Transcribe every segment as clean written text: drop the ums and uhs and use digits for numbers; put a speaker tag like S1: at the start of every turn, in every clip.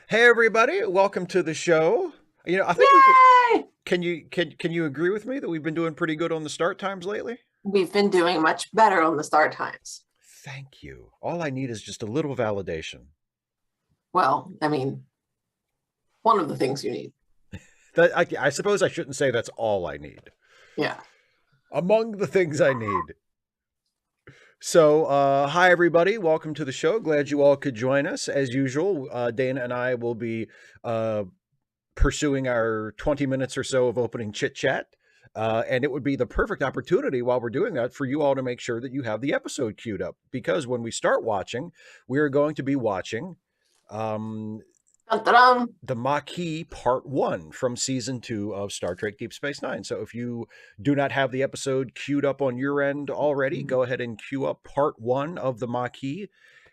S1: Hey everybody, welcome to the show. I think
S2: Yay!
S1: can you agree with me that we've been doing pretty good on the start times lately?
S2: We've been doing much better on the start times.
S1: Thank you. All I need is just a little validation.
S2: Well, I mean, one of the things you need.
S1: I suppose I shouldn't say that's all I need.
S2: Yeah.
S1: Among the things I need. So, hi everybody, welcome to the show. Glad you all could join us. As usual, Dana and I will be uh, pursuing our 20 minutes or so of opening chit chat. And it would be the perfect opportunity while we're doing that for you all to make sure that you have the episode queued up. Because when we start watching, we are going to be watching um,
S2: Dun, dun, dun.
S1: the Maquis Part 1 from Season 2 of Star Trek Deep Space Nine. So if you do not have the episode queued up on your end already, go ahead and queue up Part 1 of the Maquis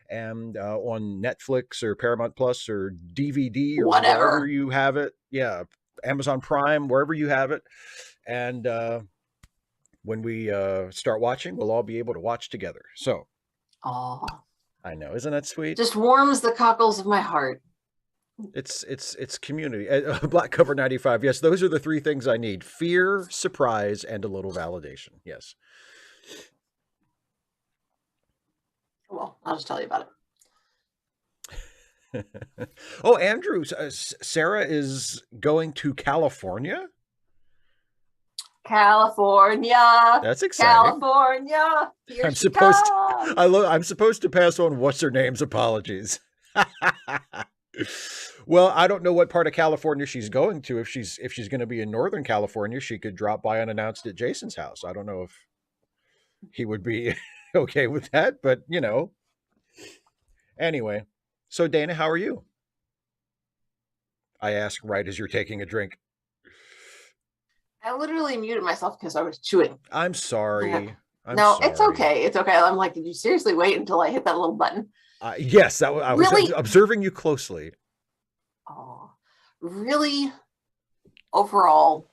S1: and on Netflix or Paramount Plus or DVD or wherever
S2: Whatever.
S1: you have it. Yeah, Amazon Prime, wherever you have it. And when we start watching, we'll all be able to watch together. So
S2: Oh,
S1: I know, isn't that sweet?
S2: just warms the cockles of my heart.
S1: It's community. Black Cover 95. Yes, those are the three things I need: fear, surprise, and a little validation. Yes.
S2: Well, I'll just tell you about it.
S1: Oh, Andrew, Sarah is going to California.
S2: California,
S1: That's exciting.
S2: California, here
S1: I'm
S2: she
S1: supposed to,
S2: comes.
S1: I'm supposed to pass on what's her name's apologies. Well, I don't know what part of California she's going to. If she's going to be in Northern California, she could drop by unannounced at Jason's house. I don't know if he would be okay with that, but Anyway, so Dana, how are you? I ask right as you're taking a drink.
S2: I literally muted myself because I was chewing.
S1: I'm
S2: Yeah.
S1: sorry. I'm
S2: No, it's
S1: sorry.
S2: okay. It's okay. I'm like, did you seriously wait until I hit that little button?
S1: Yes, I was
S2: Really?
S1: observing you closely.
S2: Oh, really overall,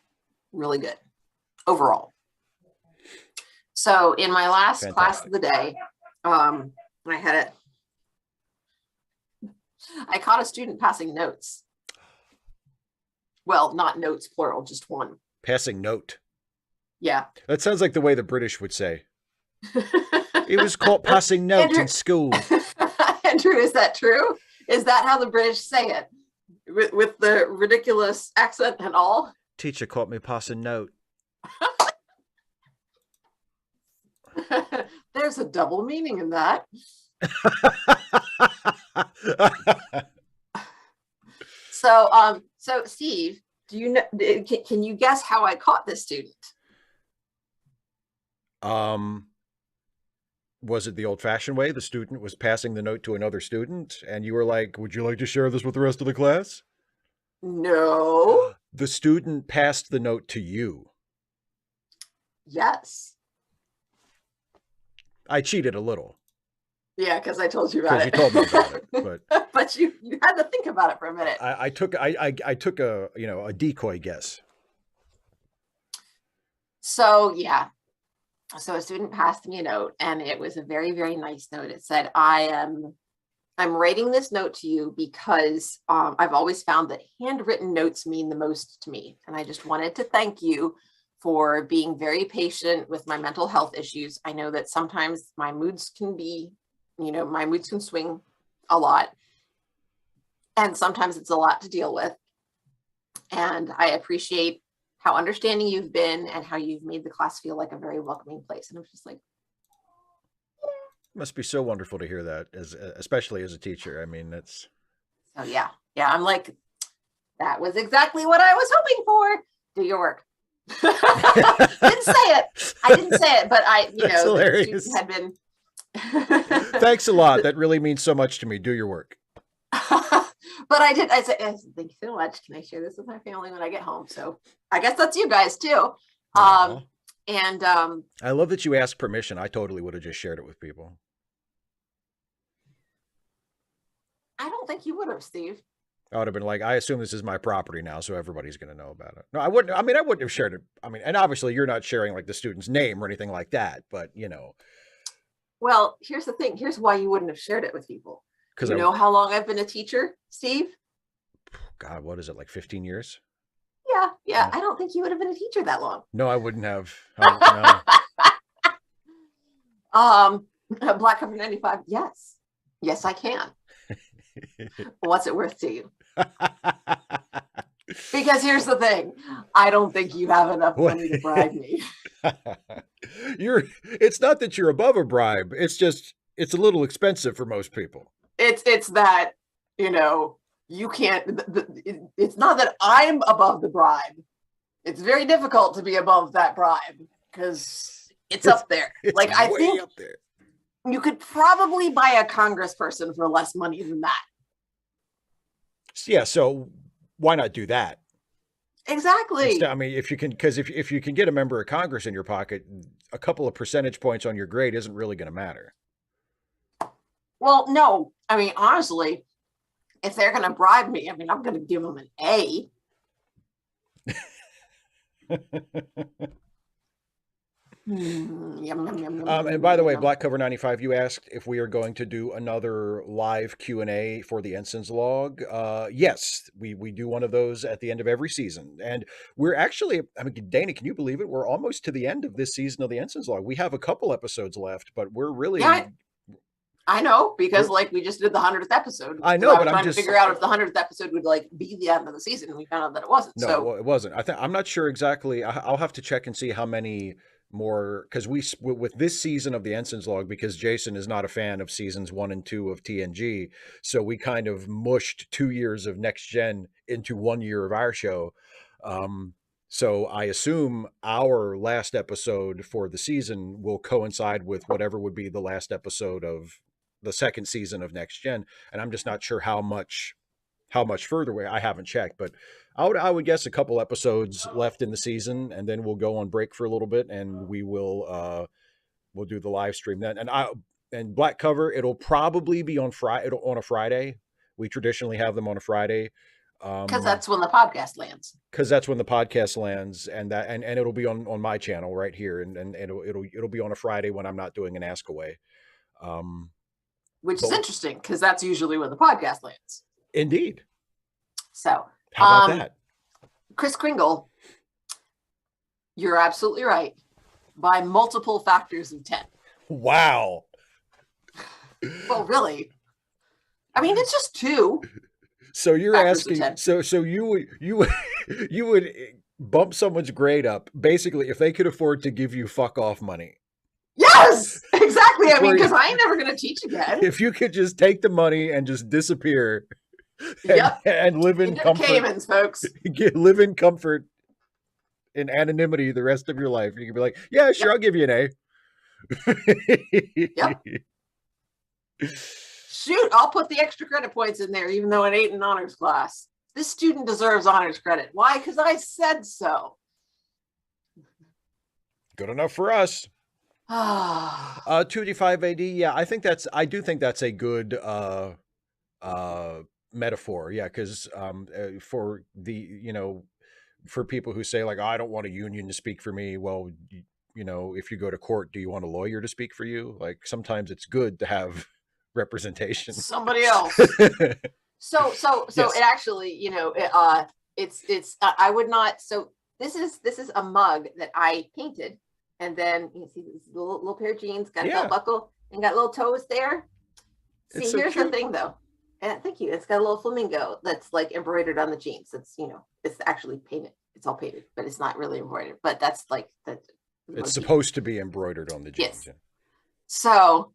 S2: really good. Overall. So in my last class of
S1: Fantastic.
S2: the day, I had it. I caught a student passing notes. Well, not notes plural, just one.
S1: Passing note.
S2: Yeah.
S1: That sounds like the way the British would say. It was called passing note
S2: Andrew,
S1: in school.
S2: Andrew, is that true? Is that how the British say it? With the ridiculous accent and all?
S1: Teacher caught me passing note.
S2: There's a double meaning in that. So Steve, do you know? Can you guess how I caught this student?
S1: um, was it the old-fashioned way? The student was passing the note to another student, and you were like, "Would you like to share this with the rest of the class?"
S2: No.
S1: The student passed the note to you.
S2: Yes.
S1: I cheated a little
S2: Yeah, because I told you about
S1: because you told me about it,
S2: it.
S1: but
S2: But you had to think about it for a minute.
S1: I took a decoy guess.
S2: So yeah. So a student passed me a note, and it was a very, very nice note. It said, I'm writing this note to you because I've always found that handwritten notes mean the most to me. And I just wanted to thank you for being very patient with my mental health issues. I know that sometimes my moods can be, my moods can swing a lot. And sometimes it's a lot to deal with. And I appreciate how understanding you've been and how you've made the class feel like a very welcoming place. And I'm just like,
S1: Must be so wonderful to hear that, especially as a teacher. I mean, that's
S2: so yeah, yeah. I'm like, that was exactly what I was hoping for. Do your work. Didn't say it. I didn't say it, but
S1: that's
S2: the student
S1: hilarious.
S2: had been.
S1: Thanks a lot. That really means so much to me. Do your work.
S2: But I did. I said, thank you so much. Can I share this with my family when I get home? So I guess that's you guys too.
S1: Aw.
S2: And
S1: I love that you asked permission. I totally would have just shared it with people.
S2: I don't think you would have, Steve.
S1: I would have been like, I assume this is my property now, so everybody's going to know about it. No, I wouldn't. I mean, I wouldn't have shared it. I mean, and obviously you're not sharing like the student's name or anything like that, but
S2: Well, here's the thing. Here's why you wouldn't have shared it with people.
S1: because
S2: You
S1: I,
S2: know how long I've been a teacher, Steve?
S1: God, what is it, like 15 years?
S2: Yeah, yeah.
S1: Yeah.
S2: I don't think you would have been a teacher that long.
S1: No, I wouldn't have. No.
S2: Black Cover 95. Yes. Yes, I can. What's it worth to you? Because here's the thing. I don't think you have enough money to bribe me.
S1: It's not that you're above a bribe. It's just it's a little expensive for most people.
S2: It's that, you know, you can't it's not that I'm above the bribe. It's very difficult to be above that bribe because it's up there.
S1: It's
S2: like I
S1: way
S2: think
S1: up there.
S2: you could probably buy a congressperson for less money than that.
S1: Yeah, so why not do that?
S2: Exactly.
S1: I mean, if you can, because if you can get a member of Congress in your pocket, a couple of percentage points on your grade isn't really going to matter.
S2: Well, no. I mean, honestly, if they're going to bribe me, I mean, I'm going to give them an A.
S1: And by the way, Black Cover 95, you asked if we are going to do another live Q&A for the Ensign's Log. Yes, we do one of those at the end of every season. And we're actually, I mean, Dana, can you believe it? We're almost to the end of this season of the Ensign's Log. We have a couple episodes left, but we're really...
S2: Yeah, I know, because like we just did the 100th episode.
S1: I know,
S2: I was
S1: but I'm
S2: trying
S1: just
S2: to figure out if the 100th episode would like be the end of the season, and we found out that it wasn't.
S1: No,
S2: so
S1: it wasn't. I'm not sure exactly. I'll have to check and see how many more, because with this season of the Ensign's Log, because Jason is not a fan of seasons 1 and 2 of TNG, so we kind of mushed 2 years of Next Gen into 1 year of our show. So I assume our last episode for the season will coincide with whatever would be the last episode of the second season of Next Gen, and I'm just not sure how much further away. I haven't checked, but I would guess a couple episodes left in the season, and then we'll go on break for a little bit, and we'll do the live stream then. And Black Cover, it'll probably be on a Friday. We traditionally have them on a Friday.
S2: Because that's when the podcast lands.
S1: Because that's when the podcast lands, and it'll be on my channel right here, and it'll be on a Friday when I'm not doing an Ask Away.
S2: Which is interesting because that's usually when the podcast lands.
S1: Indeed.
S2: So
S1: how about that?
S2: Chris Kringle, you're absolutely right. By multiple factors of 10.
S1: Wow.
S2: Well, really? I mean, it's just 2.
S1: So you're asking, so you would bump someone's grade up basically if they could afford to give you fuck off money.
S2: Yes, exactly. I mean, because I ain't never going to teach again.
S1: If you could just take the money and just disappear and live in comfort.
S2: Caymans, folks.
S1: Live in comfort in anonymity the rest of your life. You can be like, yeah, sure, I'll give you an A.
S2: Yep. Shoot, I'll put the extra credit points in there, even though it ain't an honors class. This student deserves honors credit. Why? Because I said so.
S1: Good enough for us. 2D5 AD, yeah, I do think that's a good metaphor, yeah, because for for people who say like, oh, I don't want a union to speak for me, well, if you go to court, do you want a lawyer to speak for you? Like sometimes it's good to have representation.
S2: Somebody else. So yes. It actually, it's I would not. So this is a mug that I painted. And then you see this little pair of jeans, got a belt buckle, and got little toes there. See, so here's the thing, though. And thank you. It's got a little flamingo that's like embroidered on the jeans. It's it's actually painted. It's all painted, but it's not really embroidered. But that's like that.
S1: It's supposed to be embroidered on the jeans.
S2: Yes. So,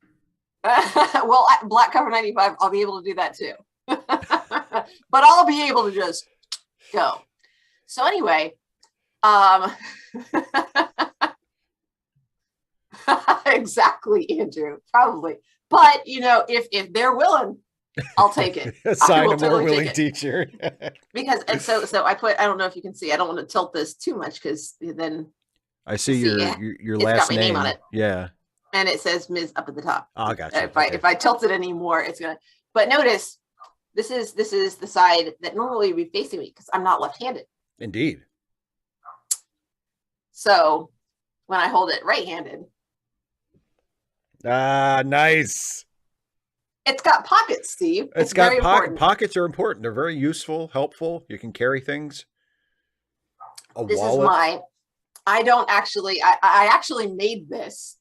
S2: well, Black Cover 95, I'll be able to do that too. But I'll be able to just go. So anyway, exactly, Andrew, probably. But if they're willing, I'll take it.
S1: Assign a more willing teacher.
S2: Because and so I don't know if you can see, I don't want to tilt this too much because then
S1: I see your last
S2: got my name on it.
S1: Yeah.
S2: And it says Ms. up at the top.
S1: Oh, I got you.
S2: If I tilt it anymore, it's gonna. But notice this is the side that normally would be facing me because I'm not left-handed.
S1: Indeed.
S2: So when I hold it right-handed.
S1: Ah, nice.
S2: It's got pockets, Steve.
S1: It's
S2: Very
S1: got
S2: important.
S1: pockets are important. They're very useful, helpful. You can carry things. A
S2: This is
S1: wallet.
S2: I actually made this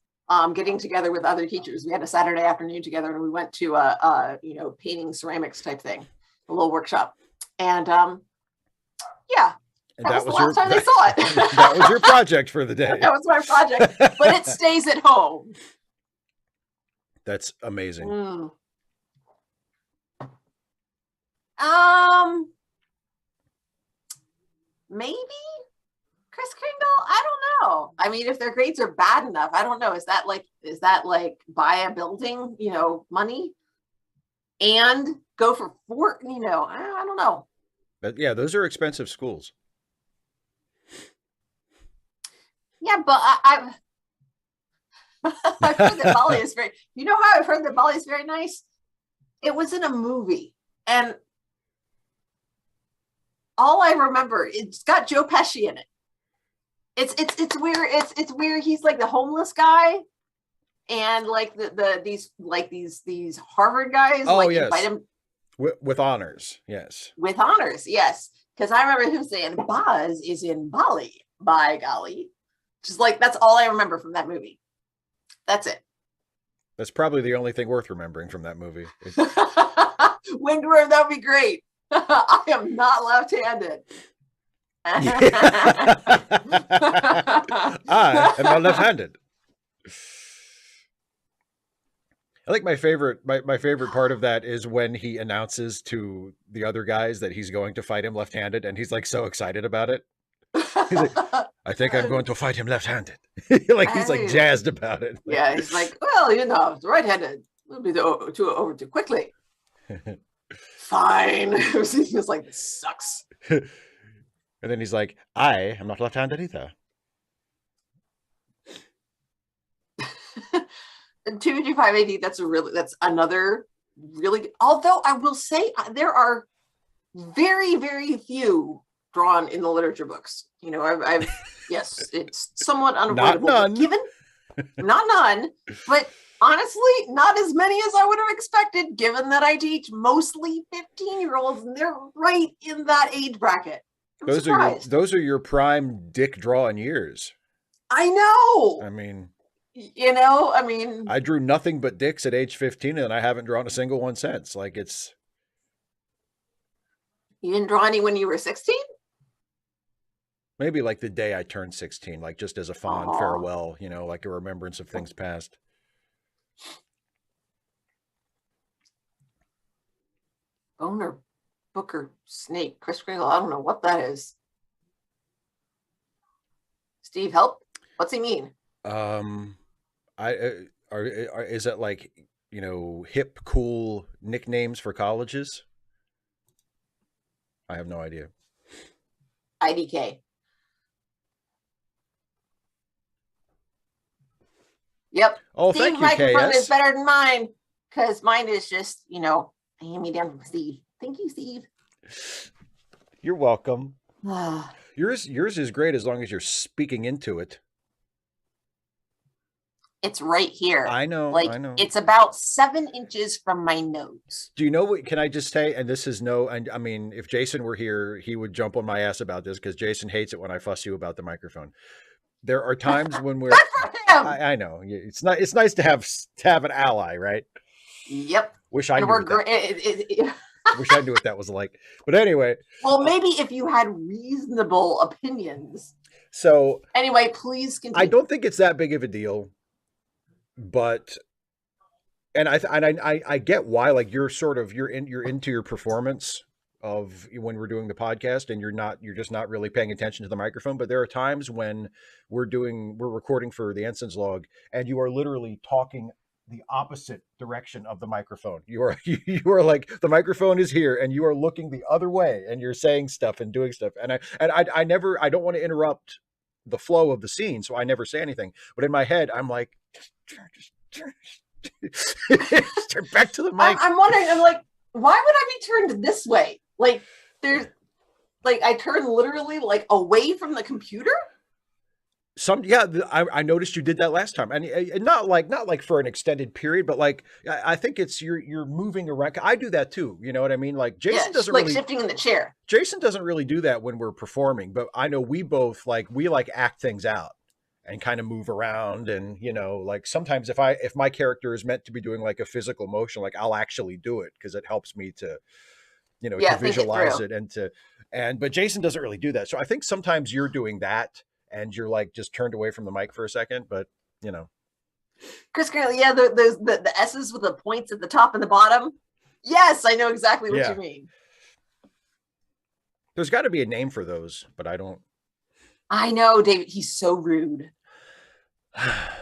S2: getting together with other teachers. We had a Saturday afternoon together and we went to a painting ceramics type thing, a little workshop. And yeah,
S1: And
S2: that was the last time they saw it.
S1: That was your project for the day.
S2: That was my project, but it stays at home.
S1: That's amazing.
S2: Maybe Kris Kringle? I don't know. I mean, if their grades are bad enough, I don't know. Is that like buy a building, money and go for I don't know.
S1: But yeah, those are expensive schools.
S2: Yeah, but I've heard that Bali is very, how I've heard that Bali is very nice? It was in a movie and all I remember, it's got Joe Pesci in it. It's where he's like the homeless guy, and like these Harvard guys invite him
S1: with honors, yes.
S2: With honors, yes. Because I remember him saying, "Boz is in Bali, by golly." Just like that's all I remember from that movie. That's it.
S1: That's probably the only thing worth remembering from that movie.
S2: Windworm, that would be great. I am not left-handed.
S1: I am not left-handed. I think my favorite part of that is when he announces to the other guys that he's going to fight him left-handed, and he's like so excited about it. He's like, I think I'm going to fight him left-handed. He's like jazzed about it.
S2: Yeah, he's like, well, right-handed will be over too quickly. Fine. He was like, this sucks.
S1: And then he's like, I am not left-handed either.
S2: 255 AD, that's another really, although I will say there are very, very few drawn in the literature books. I've yes, it's somewhat unavoidable. Not none, but honestly, not as many as I would have expected, given that I teach mostly 15-year-olds, and they're right in that age bracket.
S1: Those are your prime dick drawing years.
S2: I know.
S1: I mean,
S2: I
S1: drew nothing but dicks at age 15, and I haven't drawn a single one since. Like it's.
S2: You didn't draw any when you were 16?
S1: Maybe like the day I turned 16, like just as a fond farewell, like a remembrance of things past.
S2: Boner, Booker, Snake, Kris Kringle. I don't know what that is. Steve, help. What's he mean?
S1: Is it like hip, cool nicknames for colleges? I have no idea.
S2: IDK. Yep.
S1: Oh,
S2: Steve's
S1: thank you,
S2: microphone
S1: KS.
S2: is better than mine because mine is just, hand me down from Steve. Thank you, Steve.
S1: You're welcome. Yours is great as long as you're speaking into it.
S2: It's right here.
S1: I know.
S2: It's about 7 inches from my nose.
S1: Do you know what? Can I just say? And this is and I mean, if Jason were here, he would jump on my ass about this because Jason hates it when I fuss you about the microphone. There are times when we're.
S2: Good for him.
S1: I know it's not. It's nice to have an ally, right?
S2: Yep.
S1: Wish I knew. Wish I knew what that was like. But anyway.
S2: Well, maybe if you had reasonable opinions.
S1: So
S2: anyway, please continue.
S1: I don't think it's that big of a deal. But, and I get why, like you're into your performance of when we're doing the podcast and you're just not really paying attention to the microphone. But there are times when we're recording for the Ensign's log and you are literally talking the opposite direction of the microphone. You are like, the microphone is here and you are looking the other way and you're saying stuff and doing stuff. And I don't want to interrupt the flow of the scene. So I never say anything, but in my head, I'm like, turn back to the mic.
S2: I'm wondering, I'm like, why would I be turned this way? Like there's I turn literally like away from the computer.
S1: I noticed you did that last time, and not like for an extended period, but like I think it's you're moving around. I do that too. You know what I mean? Like
S2: Yeah, like shifting in the chair.
S1: Jason doesn't really do that when we're performing, but I know we both we act things out and kind of move around, and like sometimes if my character is meant to be doing like a physical motion, like I'll actually do it because it helps me to to
S2: Yeah, think it
S1: visualize
S2: through.
S1: it but Jason doesn't really do that. So I think sometimes you're doing that and you're like just turned away from the mic for a second, but you know.
S2: Chris Curley, yeah, the S's with the points at the top and the bottom. Yes, I know exactly what you mean.
S1: There's got to be a name for those, but I don't.
S2: I know, David. He's so rude. I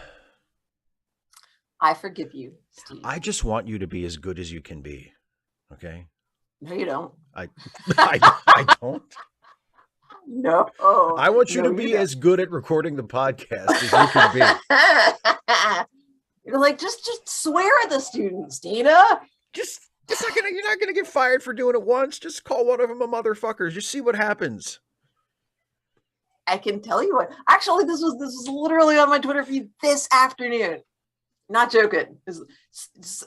S2: forgive you, Steve.
S1: I just want you to be as good as you can be. Okay.
S2: No, you don't.
S1: I don't.
S2: No.
S1: I want you to be as good at recording the podcast as you can be.
S2: You're like, just swear at the students, Dana.
S1: You're not gonna get fired for doing it once. Just call one of them a motherfucker. Just see what happens.
S2: I can tell you what. Actually, this was literally on my Twitter feed this afternoon. Not joking. It's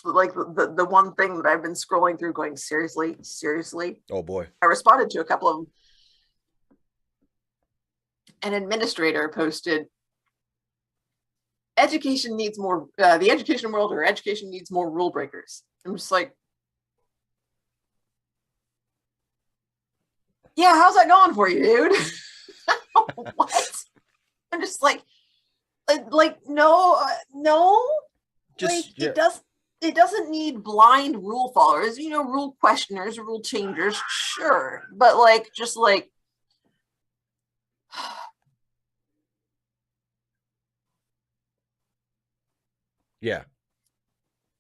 S2: like the one thing that I've been scrolling through going, seriously.
S1: Oh boy.
S2: I responded to a couple of them. An administrator posted, education needs more, the education world or education needs more rule breakers. I'm just like, yeah, how's that going for you, dude? What? I'm just like no. Just, yeah. It doesn't need blind rule followers, rule questioners, rule changers, sure. But just
S1: yeah.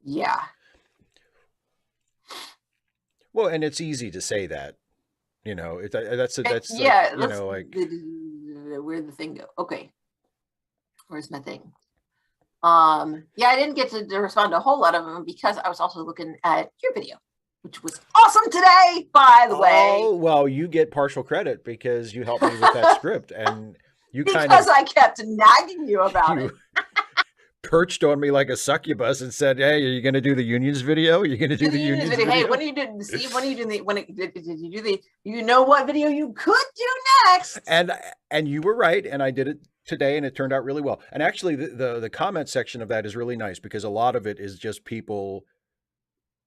S2: Yeah.
S1: Well, and it's easy to say that, that's
S2: yeah.
S1: Like,
S2: where'd the thing go? Okay. Where's my thing? Yeah, I didn't get to respond to a whole lot of them because I was also looking at your video, which was awesome today, by the way.
S1: Oh, well, you get partial credit because you helped me with that script, and
S2: I kept nagging you about it.
S1: Perched on me like a succubus and said, "Hey, are you going to do the unions video? Are you going to do the unions video?
S2: Hey, when are you doing? Steve, when are you doing did you do the? You know what video you could do next?
S1: And you were right, and I did it today, and it turned out really well. And actually, the comment section of that is really nice because a lot of it is just people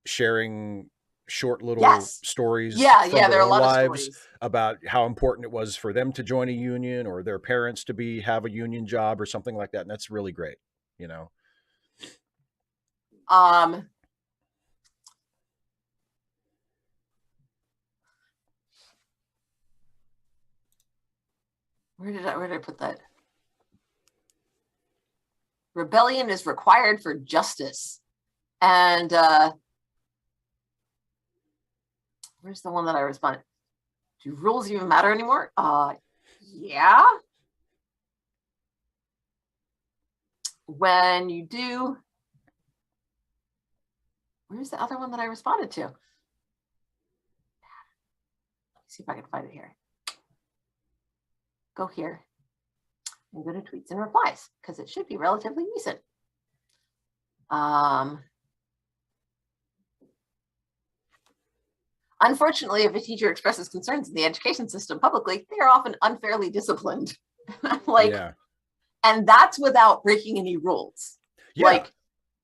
S1: sharing short little stories.
S2: Yeah, there are a lot of stories
S1: about how important it was for them to join a union or their parents to have a union job or something like that, and that's really great.
S2: Where did I put that? Rebellion is required for justice. And where's the one that I responded? Do rules even matter anymore? Yeah. When you do, where's the other one that I responded to? Let me see if I can find it here. Go here and go to tweets and replies because it should be relatively recent. Unfortunately, if a teacher expresses concerns in the education system publicly, they are often unfairly disciplined. I'm like, yeah. And that's without breaking any rules. Yeah. Like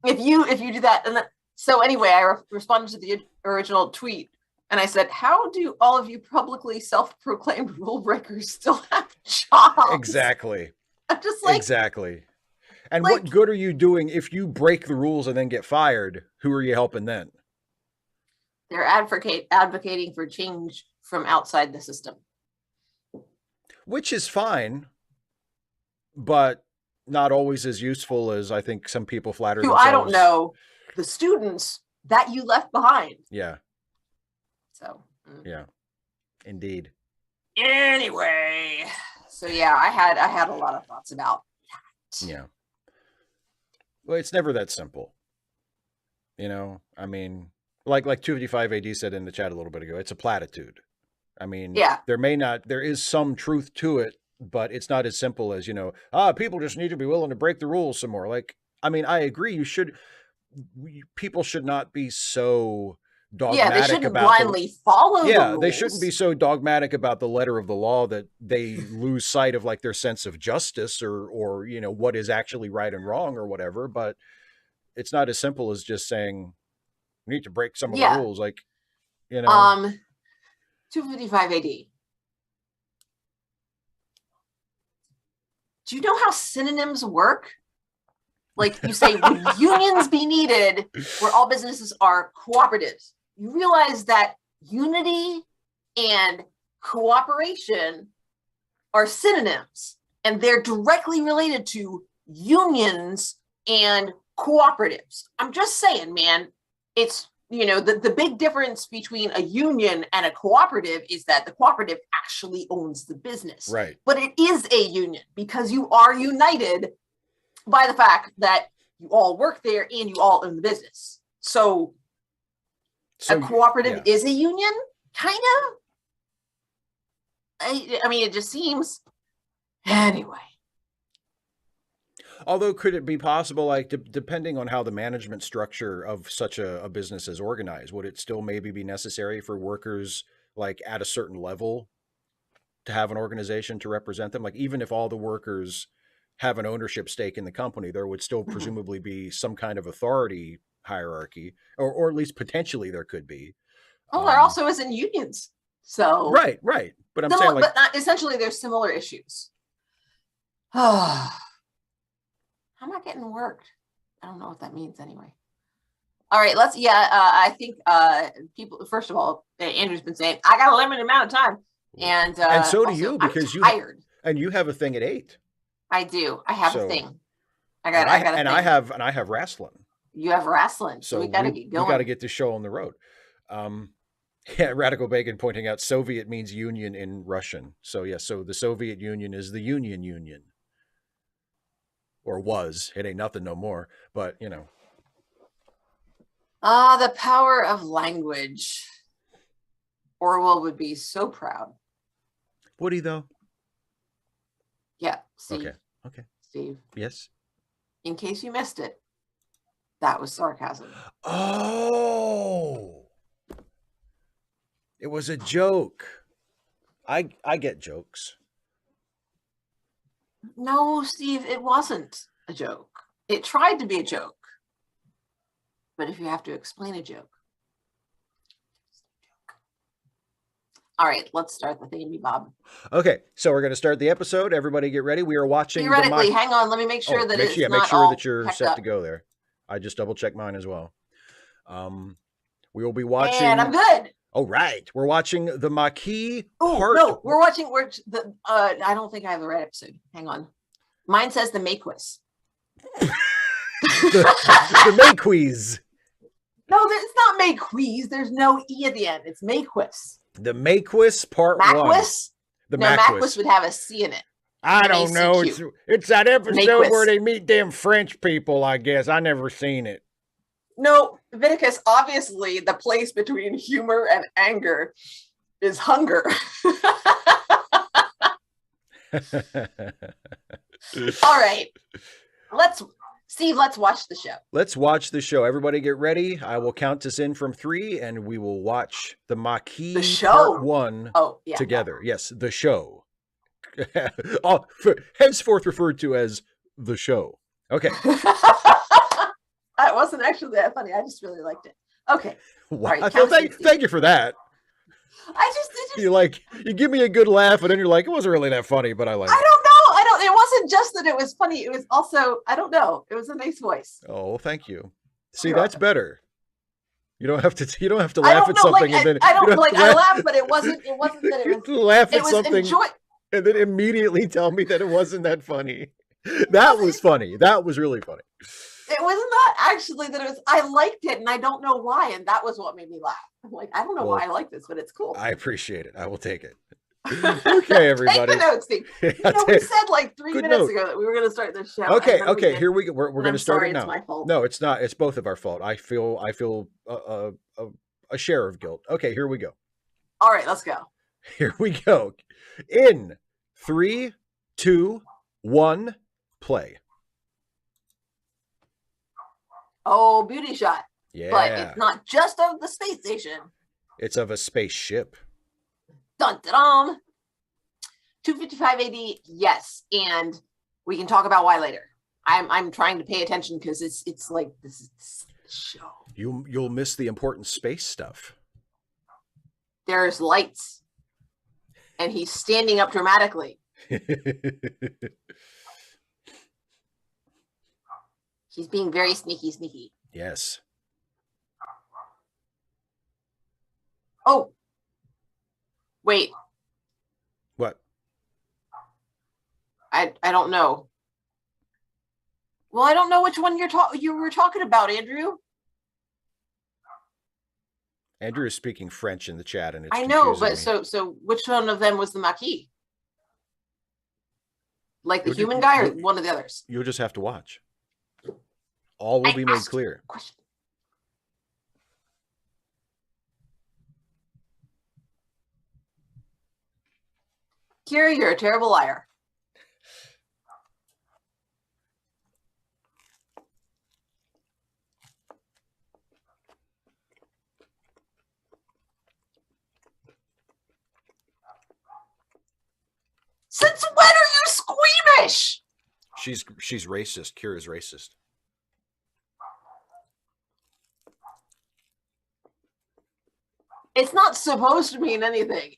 S2: if you do that, and so anyway, I responded to the original tweet and I said, how do all of you publicly self-proclaimed rule breakers still have jobs?
S1: Exactly.
S2: I'm just like,
S1: exactly. And what good are you doing if you break the rules and then get fired? Who are you helping then?
S2: They're advocating for change from outside the system.
S1: Which is fine, but not always as useful as I think some people flatter themselves.
S2: I don't know. The students that you left behind.
S1: Yeah.
S2: So.
S1: Yeah. Indeed.
S2: Anyway. So yeah, I had a lot of thoughts about that.
S1: Yeah. Well, it's never that simple. I mean, like 255 AD said in the chat a little bit ago, it's a platitude. I mean,
S2: Yeah.
S1: there is some truth to it, but it's not as simple as, people just need to be willing to break the rules some more. Like, I mean, I agree. People should not be so
S2: Yeah, they
S1: dogmatic
S2: shouldn't
S1: about
S2: blindly follow the
S1: yeah, they shouldn't be
S2: rules.
S1: so dogmatic about the letter of the law that they lose sight of like their sense of justice or, what is actually right and wrong or whatever. But it's not as simple as just saying we need to break some of the
S2: Yeah.
S1: rules. Like, you know,
S2: 255 AD. Do you know how synonyms work? Like you say, would unions be needed where all businesses are cooperatives? You realize that unity and cooperation are synonyms, and they're directly related to unions and cooperatives. I'm just saying, man, it's, the big difference between a union and a cooperative is that the cooperative actually owns the business.
S1: right.
S2: But it is a union because you are united by the fact that you all work there and you all own the business. So a cooperative is a union, kind of. I mean, it just seems. Anyway.
S1: Although, could it be possible, like, depending on how the management structure of such a business is organized, would it still maybe be necessary for workers, like, at a certain level to have an organization to represent them? Like, even if all the workers have an ownership stake in the company, there would still presumably be some kind of authority hierarchy, or at least potentially there could be.
S2: Oh, there also isn't unions. So
S1: right. But I'm saying, like,
S2: but not, essentially, there's similar issues. I'm not getting worked. I don't know what that means anyway. All right, I think people, first of all, Andrew's been saying, I got a limited amount of time. And
S1: so do also, you, because
S2: I'm tired.
S1: You have a thing at 8.
S2: I do. I have a thing. I
S1: have wrestling.
S2: You have wrestling. So we got to get going.
S1: We got to get this show on the road. Radical Bacon pointing out Soviet means union in Russian. So yeah, so the Soviet Union is the Union. Or was. It ain't nothing no more. But,
S2: the power of language. Orwell would be so proud.
S1: Would he, though?
S2: Yeah. Steve.
S1: Okay.
S2: Steve.
S1: Yes?
S2: In case you missed it, that was sarcasm.
S1: Oh! It was a joke. I get jokes.
S2: No, Steve, it wasn't a joke. It tried to be a joke. But if you have to explain a joke. All right, let's start the thingy Bob.
S1: Okay, so we're going to start the episode. Everybody get ready. We are watching.
S2: Theoretically, hang on. Let me make sure that it's not
S1: make sure
S2: all
S1: that you're set
S2: up.
S1: to go there. I just double checked mine as well. We will be watching.
S2: And I'm good.
S1: Oh, right. We're watching the Maquis.
S2: No, we're watching. I don't think I have the right episode. Hang on. Mine says the Maquis.
S1: the Maquis.
S2: No, it's not Maquis. There's no E at the end. It's Maquis.
S1: The Maquis Part 1.
S2: Maquis would have a C in it.
S1: I don't know. It's that episode where they meet them French people, I guess. I never seen it.
S2: No, Viticus, obviously the place between humor and anger is hunger. All right. Let's watch the show.
S1: Let's watch the show. Everybody get ready. I will count us in from 3 and we will watch the Maquis Part 1 together. Yes, the show. Henceforth referred to as the show. Okay.
S2: It wasn't actually that funny. I just really liked it. Okay.
S1: Wow. Right, thank you for that. You give me a good laugh, and then you're like, it wasn't really that funny, but I like it.
S2: I don't know. It wasn't just that it was funny. It was also, I don't know. It was a nice voice.
S1: Oh, thank you. See, that's better. You don't have to laugh at something and then
S2: I laughed, but it wasn't that it was
S1: laugh at something and then immediately tell me that it wasn't that funny. That was funny. That was really funny.
S2: It was not actually that it was. I liked it, and I don't know why, and that was what made me laugh. I'm like, I don't know why I like this, but it's cool.
S1: I appreciate it. I will take it. Okay, everybody.
S2: Take the notes, Steve. We said like 3 minutes ago that we were going to start this show.
S1: Okay. Here we go. We're going to start it now.
S2: It's my fault.
S1: No, it's not. It's both of our fault. I feel a share of guilt. Okay, here we go.
S2: All right, let's go.
S1: Here we go. In 3, 2, 1, play.
S2: Oh, beauty shot. But
S1: Yeah.
S2: it's not just of the space station.
S1: It's of a spaceship.
S2: Dun dun dun. 255 AD, yes. And we can talk about why later. I'm trying to pay attention because it's like this is the show.
S1: You'll miss the important space stuff.
S2: There's lights. And he's standing up dramatically. He's being very sneaky.
S1: Yes.
S2: Oh. Wait.
S1: What?
S2: I don't know. Well, I don't know which one you were talking about, Andrew.
S1: Andrew is speaking French in the chat, and it's
S2: I know, but
S1: me.
S2: so which one of them was the Maquis? Like the human guy or one of the others?
S1: You'll just have to watch. All will be made clear.
S2: Question. Kira, you're a terrible liar. Since when are you squeamish?
S1: She's racist. Kira's racist.
S2: It's not supposed to mean anything.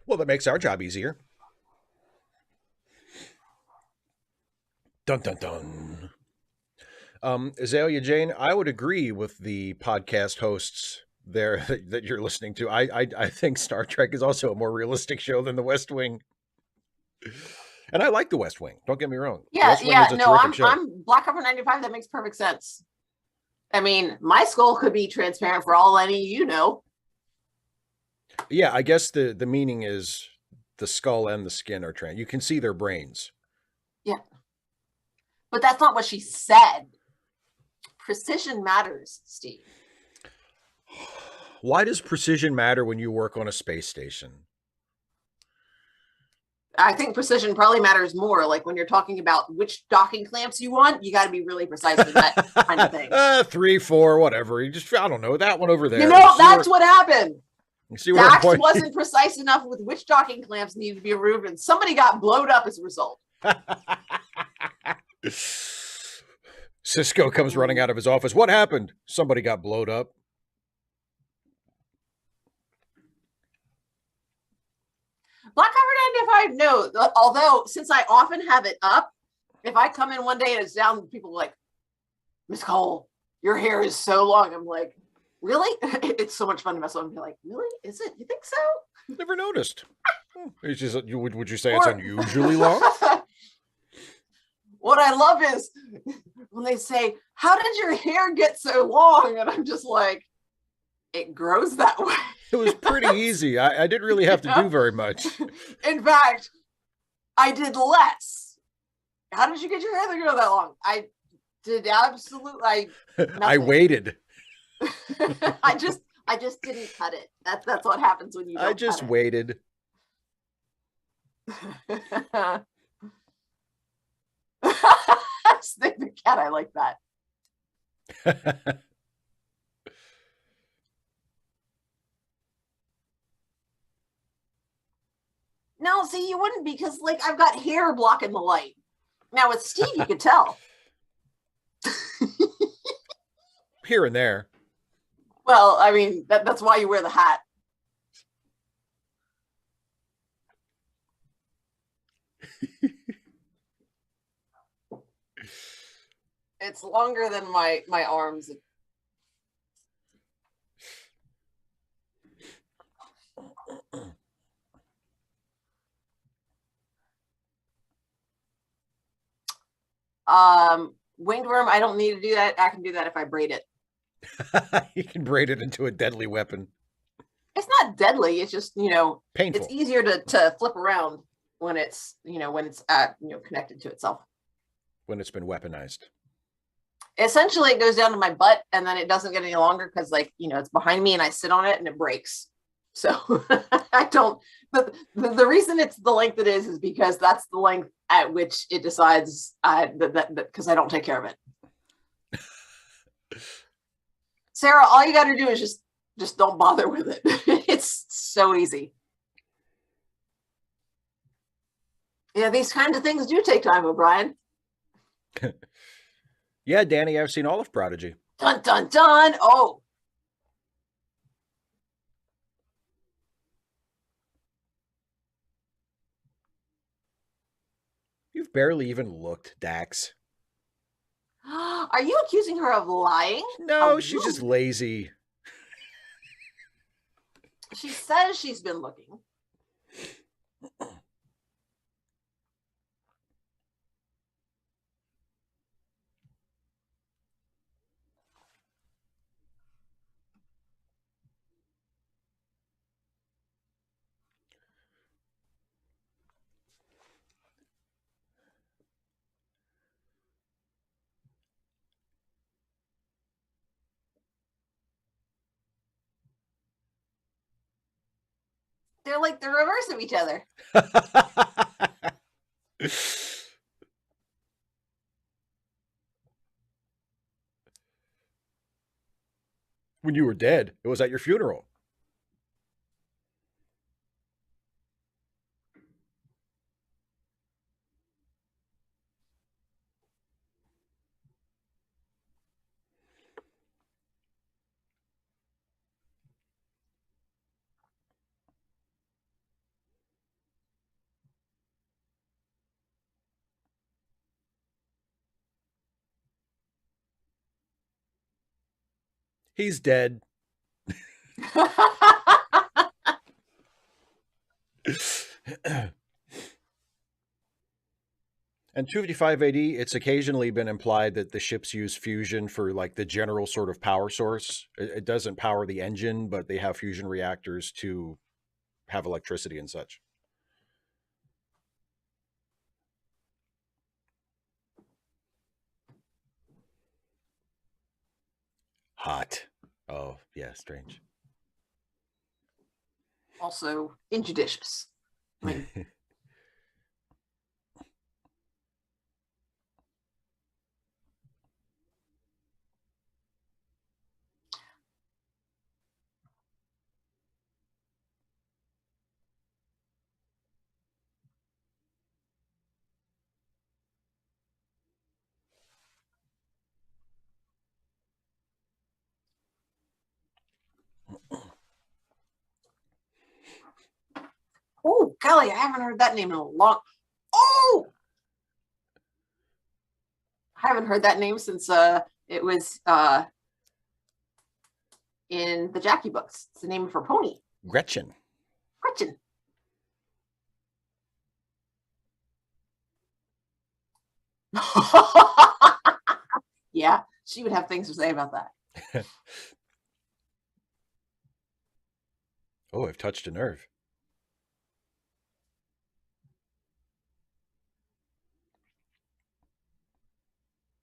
S1: Well, that makes our job easier. Dun dun dun. Azalea Jane, I would agree with the podcast hosts there that you're listening to. I think Star Trek is also a more realistic show than The West Wing. And I like The West Wing. Don't get me wrong.
S2: Yeah, I'm
S1: show.
S2: Black Cover 95. That makes perfect sense. I mean, my skull could be transparent for all any you know.
S1: Yeah, I guess the meaning is the skull and the skin are trans. You can see their brains.
S2: Yeah. But that's not what she said. Precision matters, Steve.
S1: Why does precision matter when you work on a space station?
S2: I think precision probably matters more. Like when you're talking about which docking clamps you want, you got to be really precise with that kind of thing.
S1: 3, 4, whatever. You just, I don't know, that one over there.
S2: You know, that's what happened.
S1: You see
S2: Dax wasn't precise enough with which docking clamps needed to be removed, and somebody got blowed up as a result.
S1: Cisco comes running out of his office. What happened? Somebody got blowed up.
S2: Black Cover 95, no. Although, since I often have it up, if I come in one day and it's down, people are like, Miss Cole, your hair is so long. I'm like, really? It's so much fun to mess with and be like, really? Is it? You think so?
S1: Never noticed. It's just, would you say it's unusually long?
S2: What I love is when they say, how did your hair get so long? And I'm just like, it grows that way.
S1: It was pretty easy. I didn't really have to do very much.
S2: In fact, I did less. How did you get your hair to grow that long? I did absolutely.
S1: I waited.
S2: I just didn't cut it. That's what happens when you don't
S1: I just waited.
S2: Snake the cat, I like that. No, see, you wouldn't, because like I've got hair blocking the light. Now with Steve, you could tell.
S1: Here and there.
S2: Well, I mean, that's why you wear the hat. It's longer than my arms. Winged worm, I don't need to do that. I can do that if I braid it.
S1: You can braid it into a deadly weapon.
S2: It's not deadly. It's just,
S1: Painful.
S2: it's easier to flip around when it's, when it's connected to itself.
S1: When it's been weaponized.
S2: Essentially, it goes down to my butt, and then it doesn't get any longer because, it's behind me, and I sit on it, and it breaks. So I don't. The reason it's the length it is because that's the length at which it decides that because I don't take care of it. Sarah, all you got to do is just don't bother with it. It's so easy. Yeah, these kinds of things do take time, O'Brien.
S1: Yeah, Danny, I've seen all of Prodigy.
S2: Dun, dun, dun. Oh.
S1: You've barely even looked, Dax.
S2: Are you accusing her of lying?
S1: No, she's just lazy.
S2: She says she's been looking. They're like the reverse of each other.
S1: When you were dead, it was at your funeral. He's dead. And 255 AD, it's occasionally been implied that the ships use fusion for like the general sort of power source. It doesn't power the engine, but they have fusion reactors to have electricity and such. Hot. Oh, yeah, strange.
S2: Also injudicious. I mean, oh, golly, I haven't heard that name in a long. Oh, I haven't heard that name since it was in the Jackie books. It's the name of her pony.
S1: Gretchen.
S2: Gretchen. Yeah, she would have things to say about that.
S1: Oh, I've touched a nerve.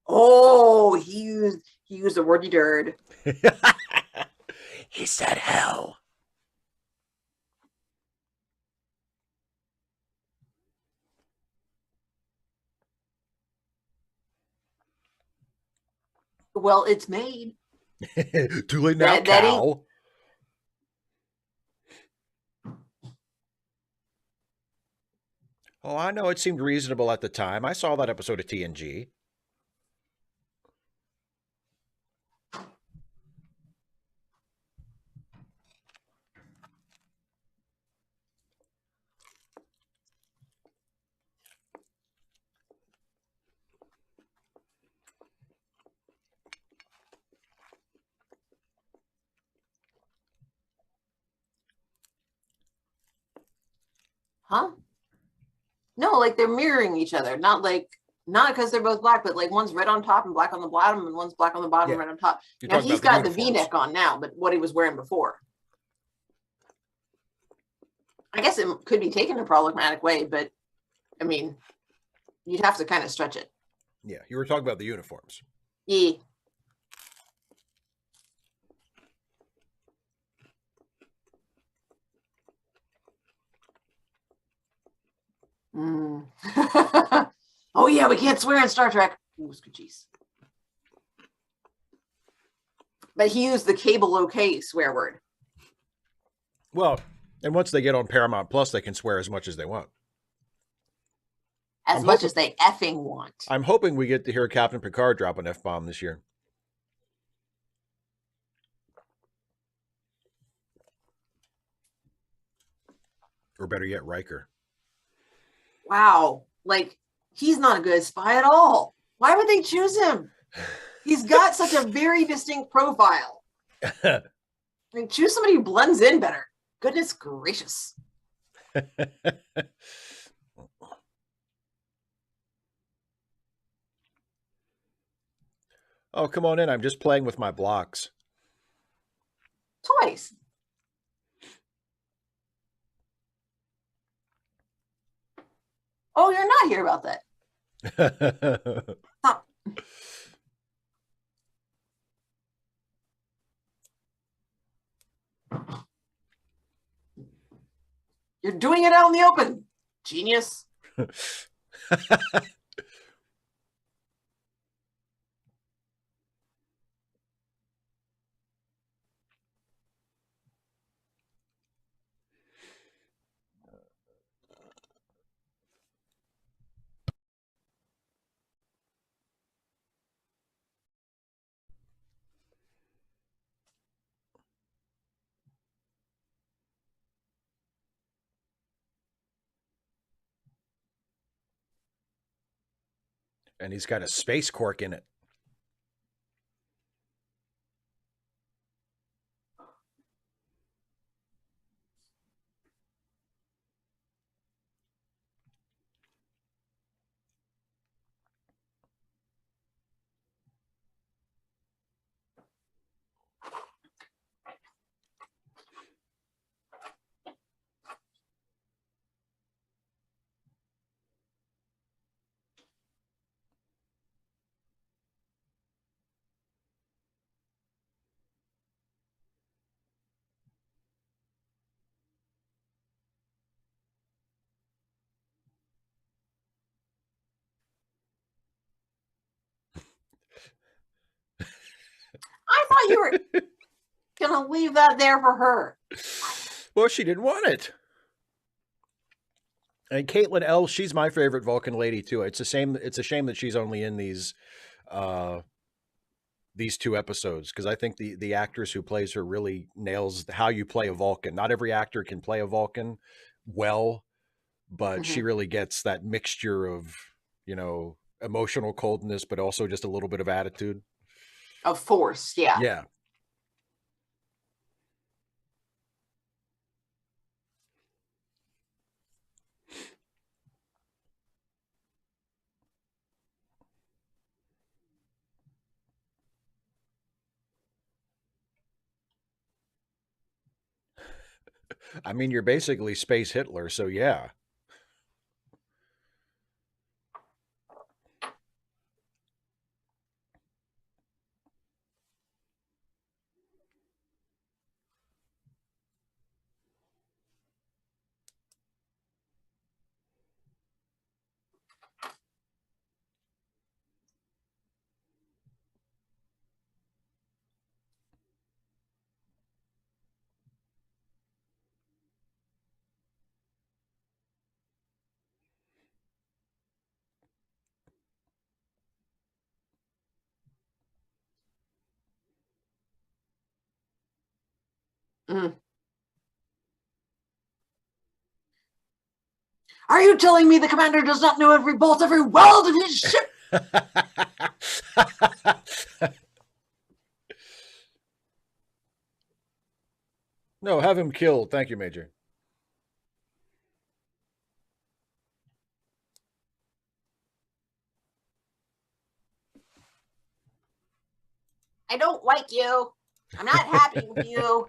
S2: Oh, he used the word you dird.
S1: He said hell.
S2: Well, it's made.
S1: Too late now, cow. Oh, I know it seemed reasonable at the time. I saw that episode of TNG.
S2: Huh? No, like they're mirroring each other. Not because they're both black, but like one's red on top and black on the bottom, and one's black on the bottom and
S1: Yeah.
S2: red on top.
S1: You're
S2: Now
S1: talking
S2: he's
S1: about the
S2: got the
S1: uniforms.
S2: V-neck on now, but what he was wearing before. I guess it could be taken a problematic way, but I mean, you'd have to kind of stretch it.
S1: Yeah, you were talking about the uniforms.
S2: Yeah. Mm. Oh yeah, we can't swear in Star Trek. Ooh, jeez. But he used the cable OK swear word.
S1: Well, and once they get on Paramount Plus, they can swear as much as they want.
S2: As much as they effing want.
S1: I'm hoping we get to hear Captain Picard drop an F-bomb this year. Or better yet, Riker.
S2: Wow. Like, he's not a good spy at all. Why would they choose him? He's got such a very distinct profile. Like, choose somebody who blends in better. Goodness gracious.
S1: Oh, come on in. I'm just playing with my blocks.
S2: Toys. Oh, you're not here about that. Huh. You're doing it out in the open. Genius.
S1: And he's got a space cork in it.
S2: I thought you were going to leave that there for her.
S1: Well, she didn't want it. And Caitlin L, she's my favorite Vulcan lady too. It's a shame that she's only in these two episodes, because I think the actress who plays her really nails how you play a Vulcan. Not every actor can play a Vulcan well, but she really gets that mixture of, emotional coldness, but also just a little bit of attitude.
S2: Of force, yeah.
S1: Yeah. I mean, you're basically Space Hitler, so yeah.
S2: Mm. Are you telling me the commander does not know every bolt, every weld of his ship?
S1: No, have him killed. Thank you, Major.
S2: I don't like you. I'm not happy with you.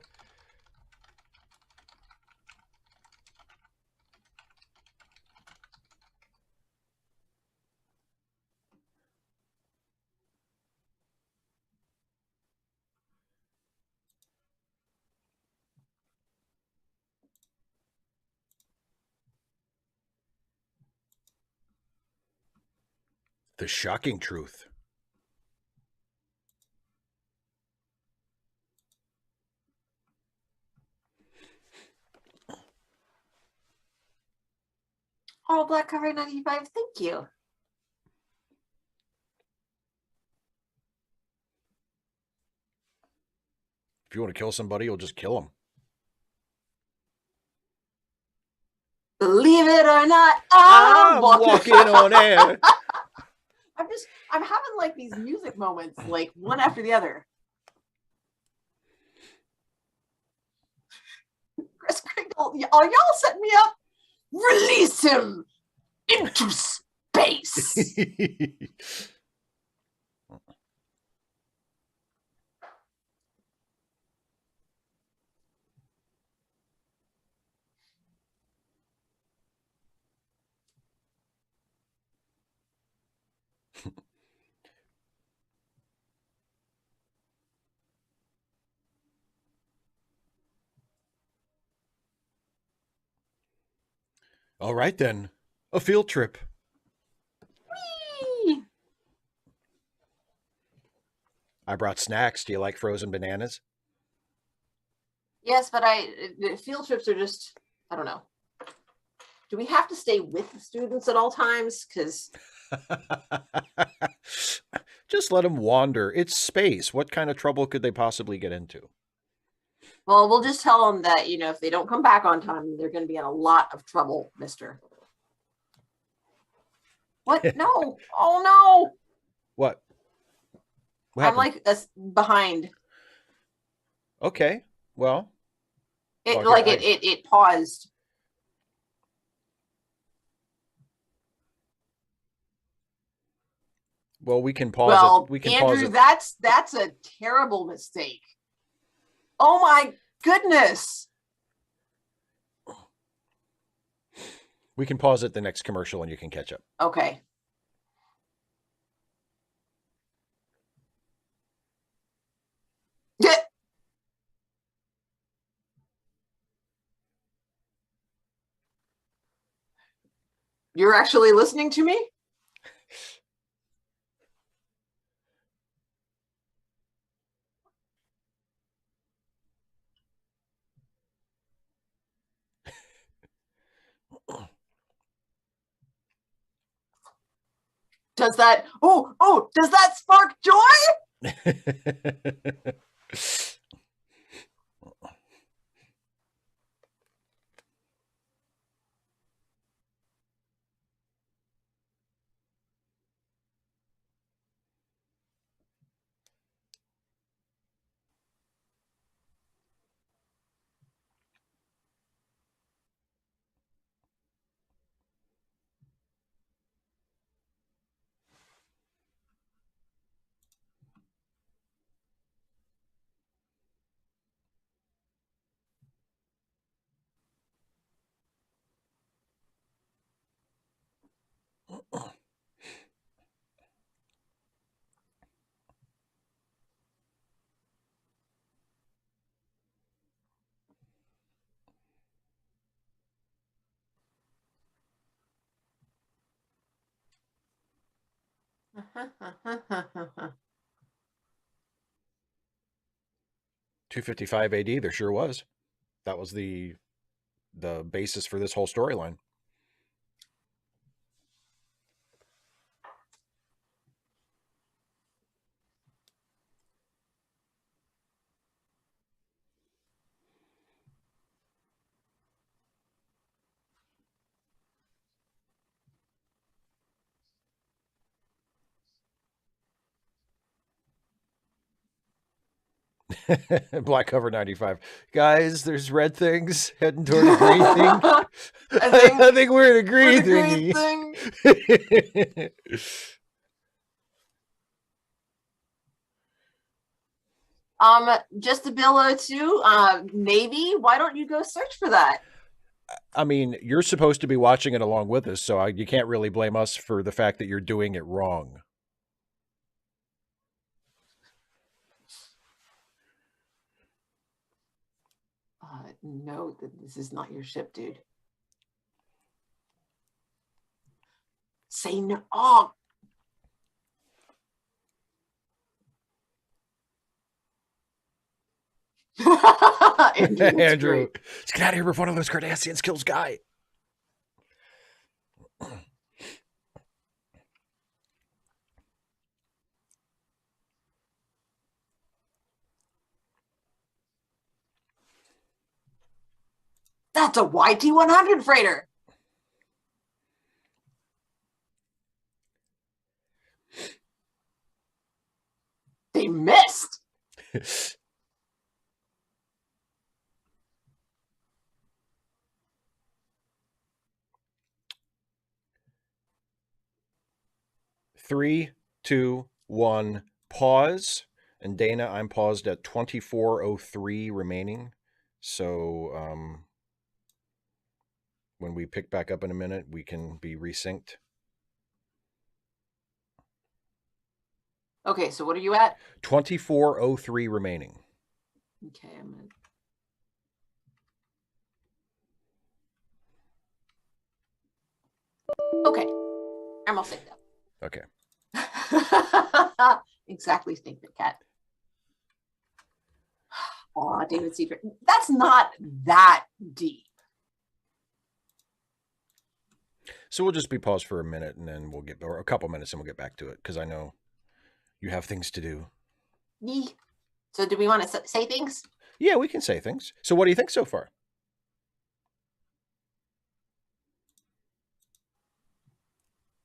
S1: The shocking truth.
S2: Oh, Black Cover 95, thank you.
S1: If you want to kill somebody, you'll just kill them.
S2: Believe it or not,
S1: I'm walking on air.
S2: I'm having like these music moments, like one after the other. Chris Kringle, y'all set me up. Release him into space.
S1: All right, then. A field trip.
S2: Whee!
S1: I brought snacks. Do you like frozen bananas?
S2: Yes, but field trips are just, I don't know. Do we have to stay with the students at all times? Because
S1: just let them wander. It's space. What kind of trouble could they possibly get into?
S2: well, we'll just tell them that, if they don't come back on time, they're going to be in a lot of trouble, mister. What? No. Oh, no.
S1: What?
S2: I'm like behind.
S1: Okay. Well.
S2: It paused.
S1: Well, we can pause
S2: well,
S1: it. We can
S2: Andrew,
S1: pause it.
S2: that's a terrible mistake. Oh my goodness.
S1: We can pause it the next commercial and you can catch up.
S2: Okay. You're actually listening to me? Does that spark joy?
S1: $255 AD, there sure was. That was the basis for this whole storyline. Black Cover 95. Guys, there's red things heading toward a green thing. I think we're in a green thing.
S2: Just a bill or two. Maybe. Why don't you go search for that?
S1: I mean, you're supposed to be watching it along with us, so you can't really blame us for the fact that you're doing it wrong.
S2: No, this is not your ship, dude. Say no. Oh.
S1: Andrew, let's get out of here before one of those Cardassians kills Guy.
S2: That's a YT-100 freighter. They missed.
S1: Three, two, one, pause. And Dana, I'm paused at 24:03 remaining. So when we pick back up in a minute, we can be resynced.
S2: Okay, so what are you at?
S1: 24:03 remaining.
S2: Okay, I'm gonna. Okay, I'm all synced up.
S1: Okay.
S2: Exactly, Stink the Cat. Oh, David Secret. That's not that deep.
S1: So we'll just be paused for a minute, and then we'll get, or a couple minutes, and we'll get back to it because I know you have things to do.
S2: So, do we want to say things?
S1: Yeah, we can say things. So, what do you think so far?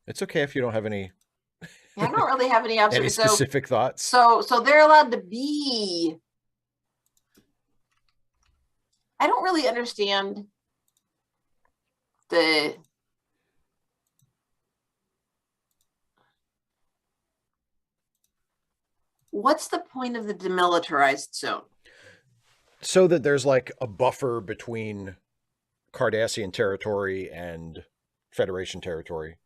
S1: It's okay if you don't have any.
S2: Yeah, I don't really have any
S1: Any specific thoughts?
S2: So they're allowed to be. I don't really understand the. What's the point of the demilitarized zone?
S1: So that there's like a buffer between Cardassian territory and Federation territory.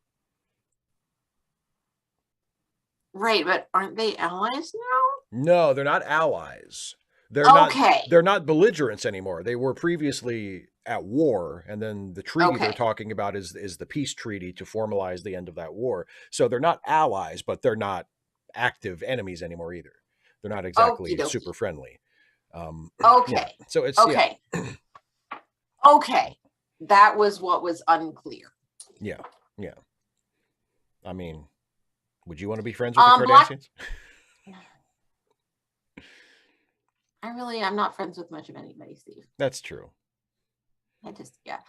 S2: Right, but aren't they allies now?
S1: No, they're not allies. They're not belligerents anymore. They were previously at war, and then the treaty they're talking about is the peace treaty to formalize the end of that war. So they're not allies, but they're not active enemies anymore either. They're not exactly super friendly.
S2: Okay.
S1: Yeah. So it's
S2: okay. Yeah. Okay. That was what was unclear.
S1: Yeah. Yeah. I mean, would you want to be friends with the Cardassians?
S2: I'm not friends with much of anybody, Steve.
S1: That's true.
S2: Yeah.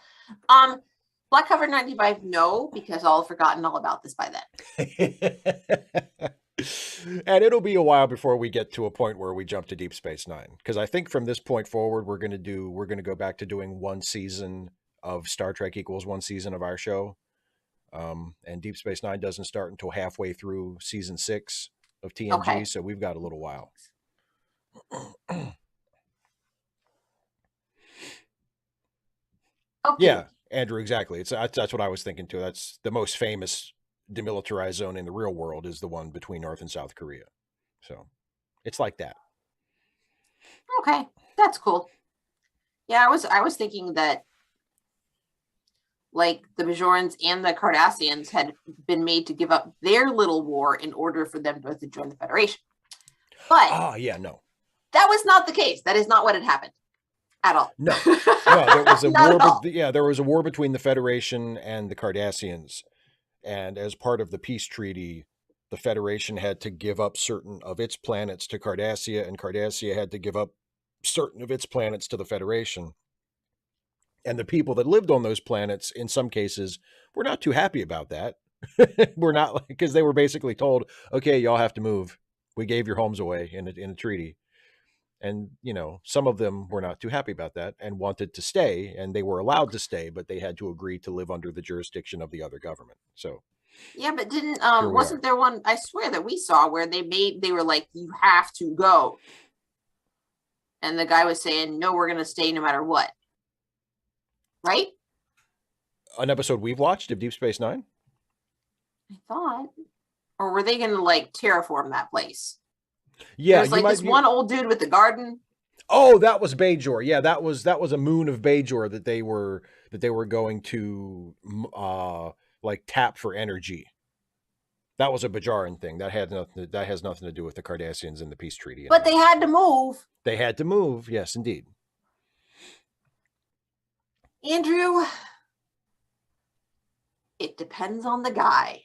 S2: Black Cover 95, no, because I'll have forgotten all about this by then.
S1: And it'll be a while before we get to a point where we jump to Deep Space Nine. Because I think from this point forward, we're going to go back to doing one season of Star Trek equals one season of our show. And Deep Space Nine doesn't start until halfway through season 6 of TNG. So we've got a little while. Yeah, Andrew, exactly. That's what I was thinking too. That's the most famous demilitarized zone in the real world is the one between North and South Korea. So it's like that.
S2: Okay, that's cool. Yeah, I was thinking that like the Bajorans and the Cardassians had been made to give up their little war in order for them both to join the Federation. But
S1: no.
S2: That was not the case. That is not what had happened at all.
S1: No, there was a war. There was a war between the Federation and the Cardassians, and as part of the peace treaty, the Federation had to give up certain of its planets to Cardassia, and Cardassia had to give up certain of its planets to the Federation. And the people that lived on those planets, in some cases, were not too happy about that. We're not, because they were basically told, "Okay, y'all have to move. We gave your homes away in a treaty." And, some of them were not too happy about that and wanted to stay, and they were allowed to stay, but they had to agree to live under the jurisdiction of the other government. So,
S2: yeah, but wasn't there one, I swear that we saw where they were like, you have to go. And the guy was saying, no, we're going to stay no matter what. Right?
S1: An episode we've watched of Deep Space Nine?
S2: I thought. Or were they going to like terraform that place?
S1: Yeah,
S2: there's like this one old dude with the garden.
S1: Oh, that was Bajor. Yeah, that was a moon of Bajor that they were going to like tap for energy. That was a Bajaran thing. That has nothing to do with the Cardassians and the peace treaty.
S2: But they had to move.
S1: They had to move. Yes, indeed.
S2: Andrew, it depends on the guy.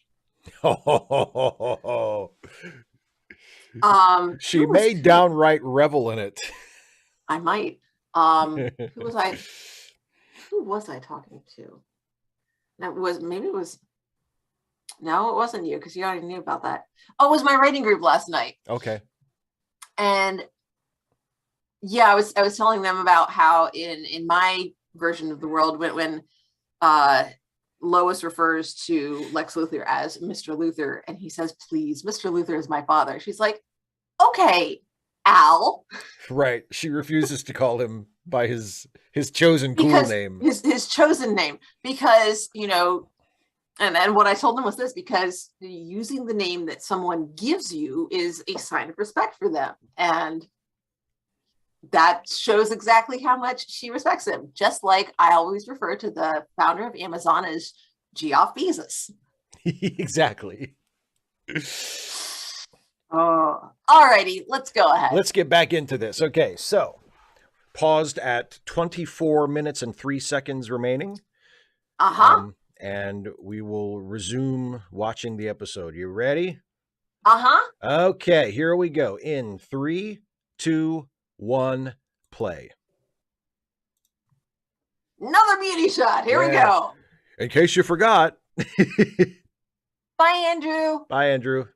S1: She may downright revel in it.
S2: I might. Who was I talking to? No, it wasn't you, because you already knew about that. Oh, it was my writing group last night.
S1: Okay.
S2: And yeah, I was telling them about how in my version of the world, when Lois refers to Lex Luthor as Mr. Luthor, and he says, please, Mr. Luthor is my father. She's like, okay, Al.
S1: Right. She refuses to call him by his chosen cool name.
S2: His chosen name. Because, you know, and what I told them was this, because using the name that someone gives you is a sign of respect for them. And that shows exactly how much she respects him. Just like I always refer to the founder of Amazon as Geoff Bezos.
S1: Exactly.
S2: Oh, alrighty, let's go ahead.
S1: Let's get back into this. Okay, so paused at 24 minutes and 3 seconds remaining. And we will resume watching the episode. You ready? Okay, here we go. In 3, 2, 1, play.
S2: Another beauty shot. Here we go.
S1: In case you forgot.
S2: Bye, Andrew.
S1: Bye, Andrew.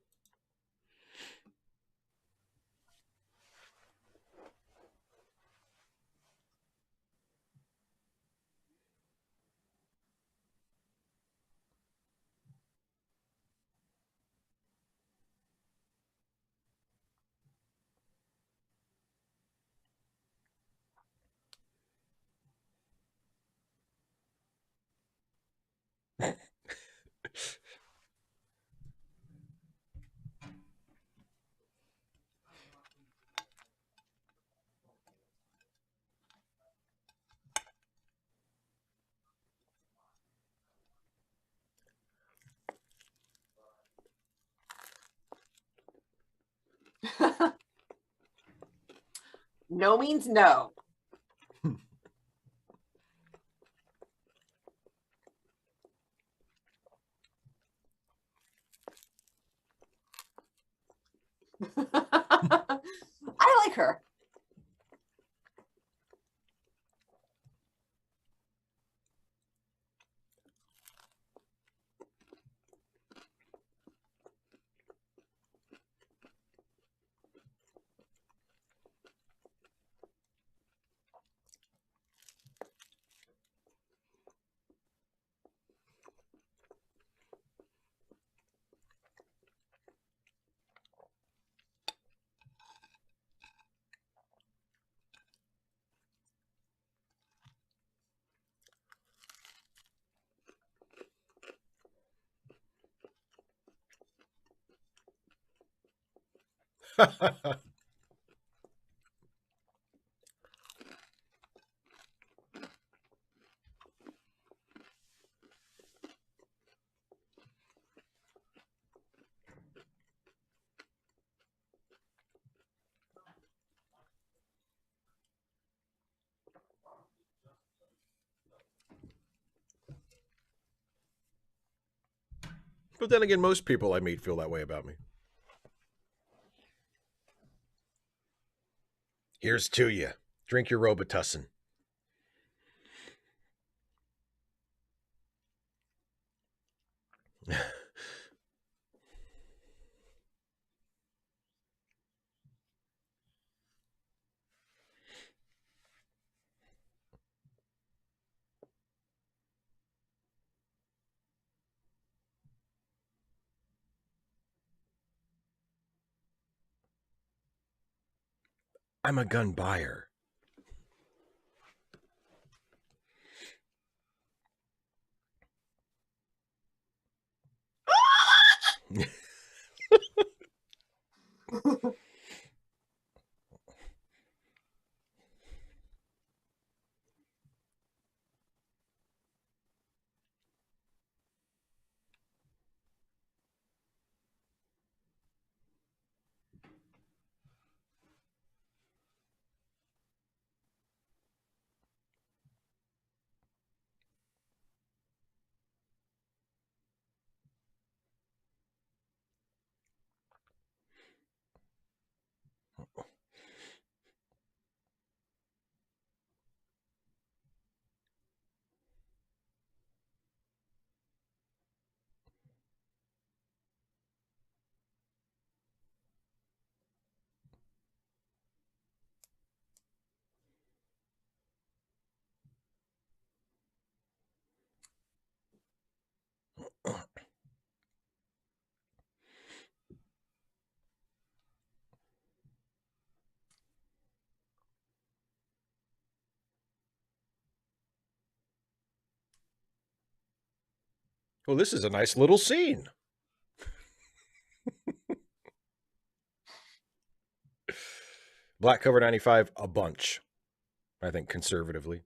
S2: No means no. I like her.
S1: But then again, most people I meet feel that way about me. Here's to you. Drink your Robitussin. I'm a gun buyer. Well, this is a nice little scene. Black cover 95, a bunch, I think, conservatively.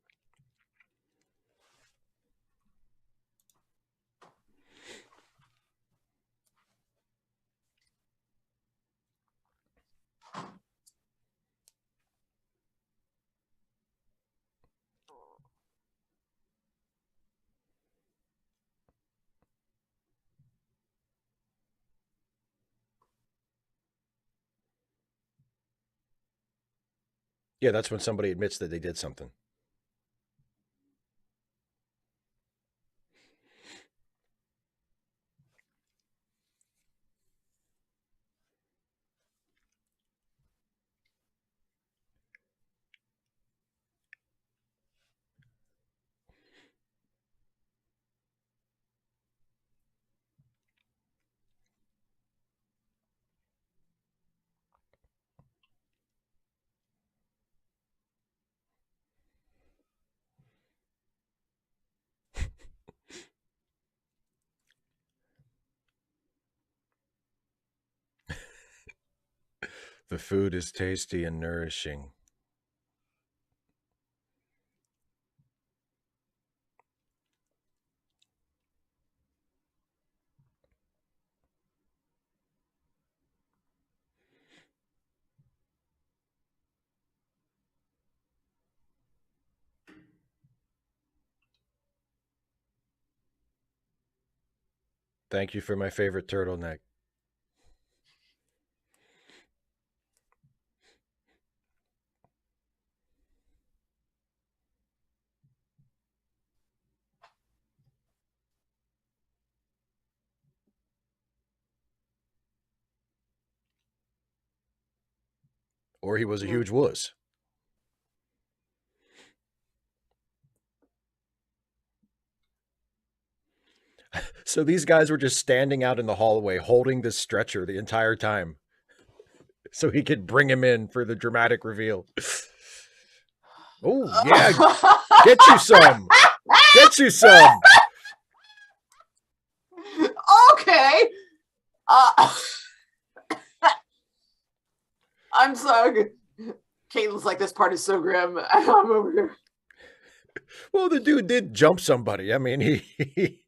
S1: Yeah, that's when somebody admits that they did something. The food is tasty and nourishing. Thank you for my favorite turtleneck. Or he was a huge wuss. So these guys were just standing out in the hallway holding this stretcher the entire time so he could bring him in for the dramatic reveal. Oh, yeah. Get you some. Get you some.
S2: Okay. I'm so. Caitlin's like, this part is so grim. I'm over here.
S1: Well, the dude did jump somebody. I mean, he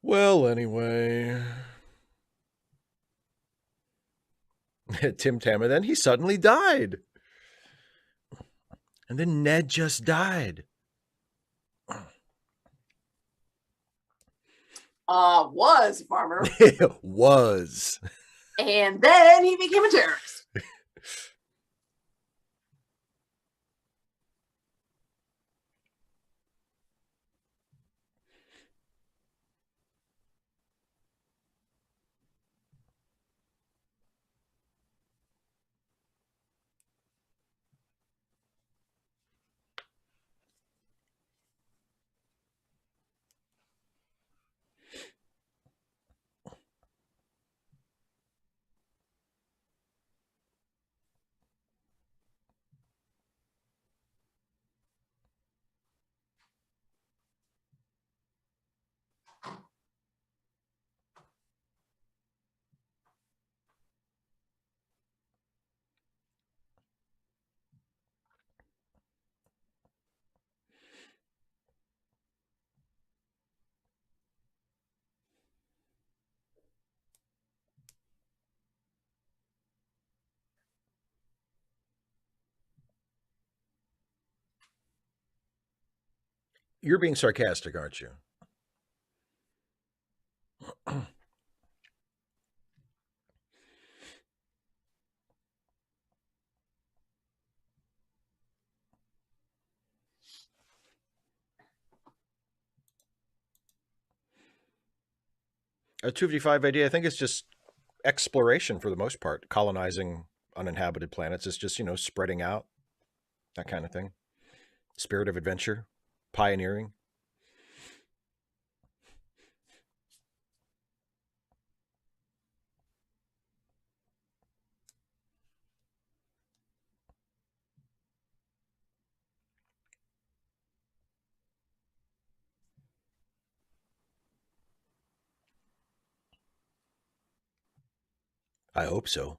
S1: Well, anyway. Tim Tam, and then he suddenly died. And then Ned just died.
S2: Was a farmer.
S1: Was.
S2: And then he became a terrorist.
S1: You're being sarcastic, aren't you? 255 idea, I think it's just exploration for the most part. Colonizing uninhabited planets is just, spreading out, that kind of thing. Spirit of adventure, pioneering. I hope so.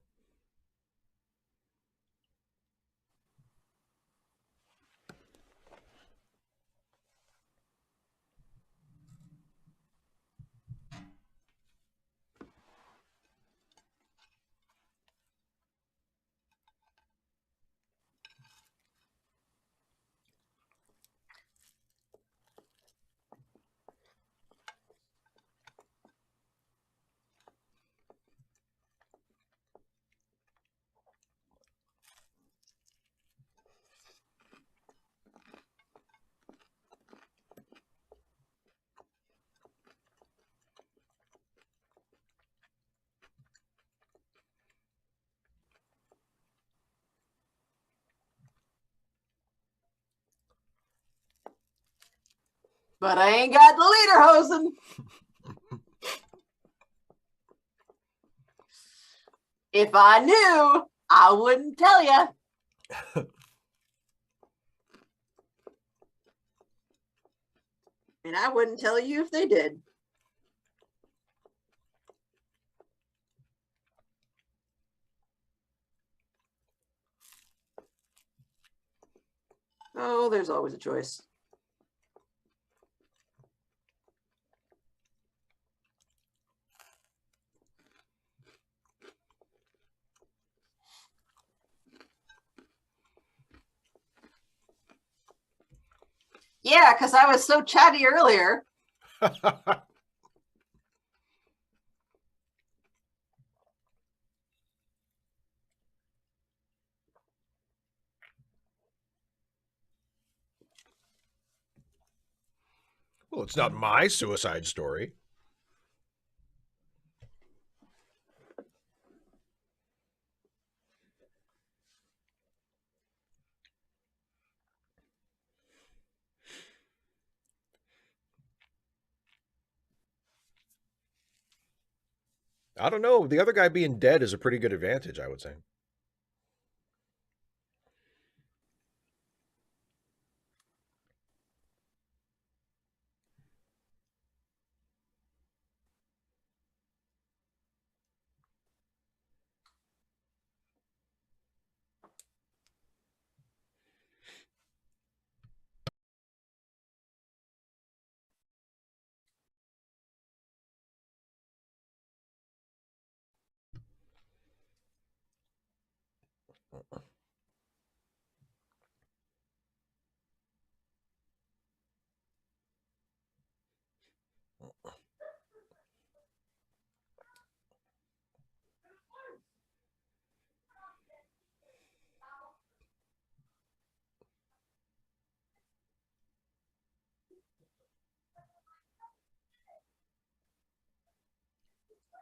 S2: But I ain't got the leader hosing. If I knew, I wouldn't tell you. And I wouldn't tell you if they did. Oh, there's always a choice. Yeah, because I was so chatty earlier.
S1: Well, it's not my suicide story. I don't know. The other guy being dead is a pretty good advantage, I would say.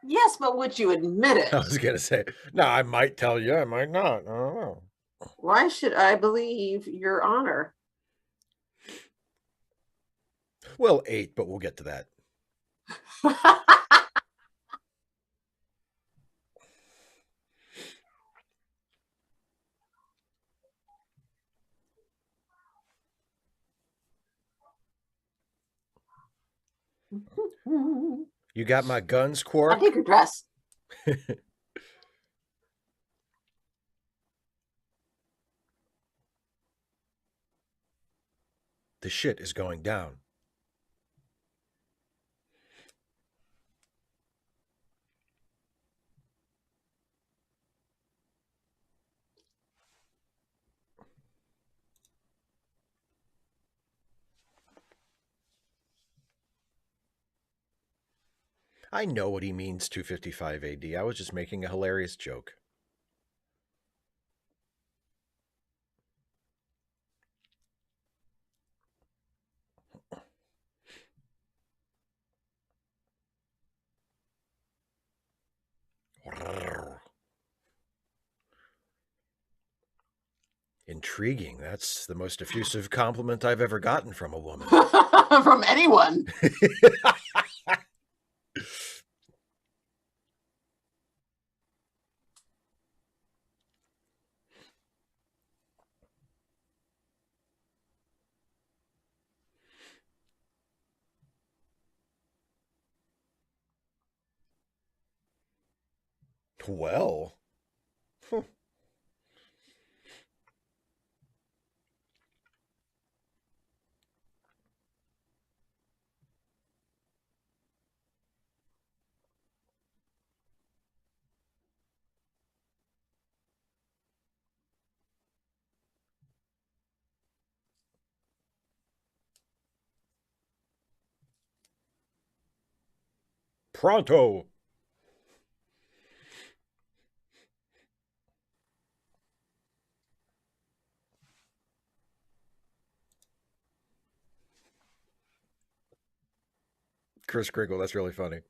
S2: Yes, but would you admit
S1: I
S2: it?
S1: was going to say, no, I might tell you, I might not. I don't know.
S2: Why should I believe your honor?
S1: Well, 8, but we'll get to that. You got my guns,
S2: I'll take
S1: Quark?
S2: your dress.
S1: The shit is going down. I know what he means 255 AD. I was just making a hilarious joke. Intriguing. That's the most effusive compliment I've ever gotten from a woman.
S2: From anyone.
S1: Well. Pronto. Chris Kringle, that's really funny.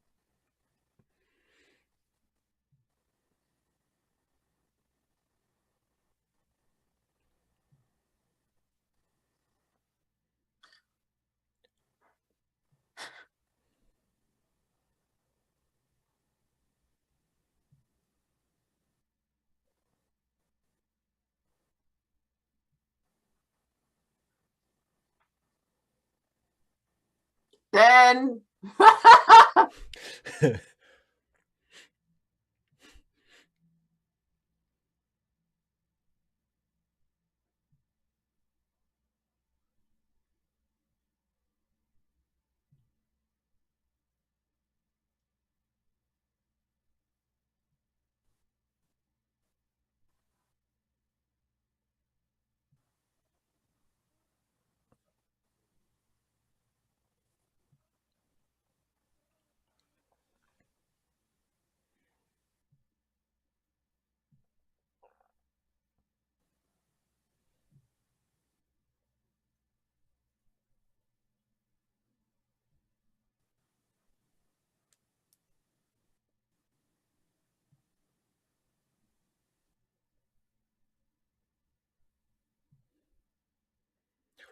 S2: Then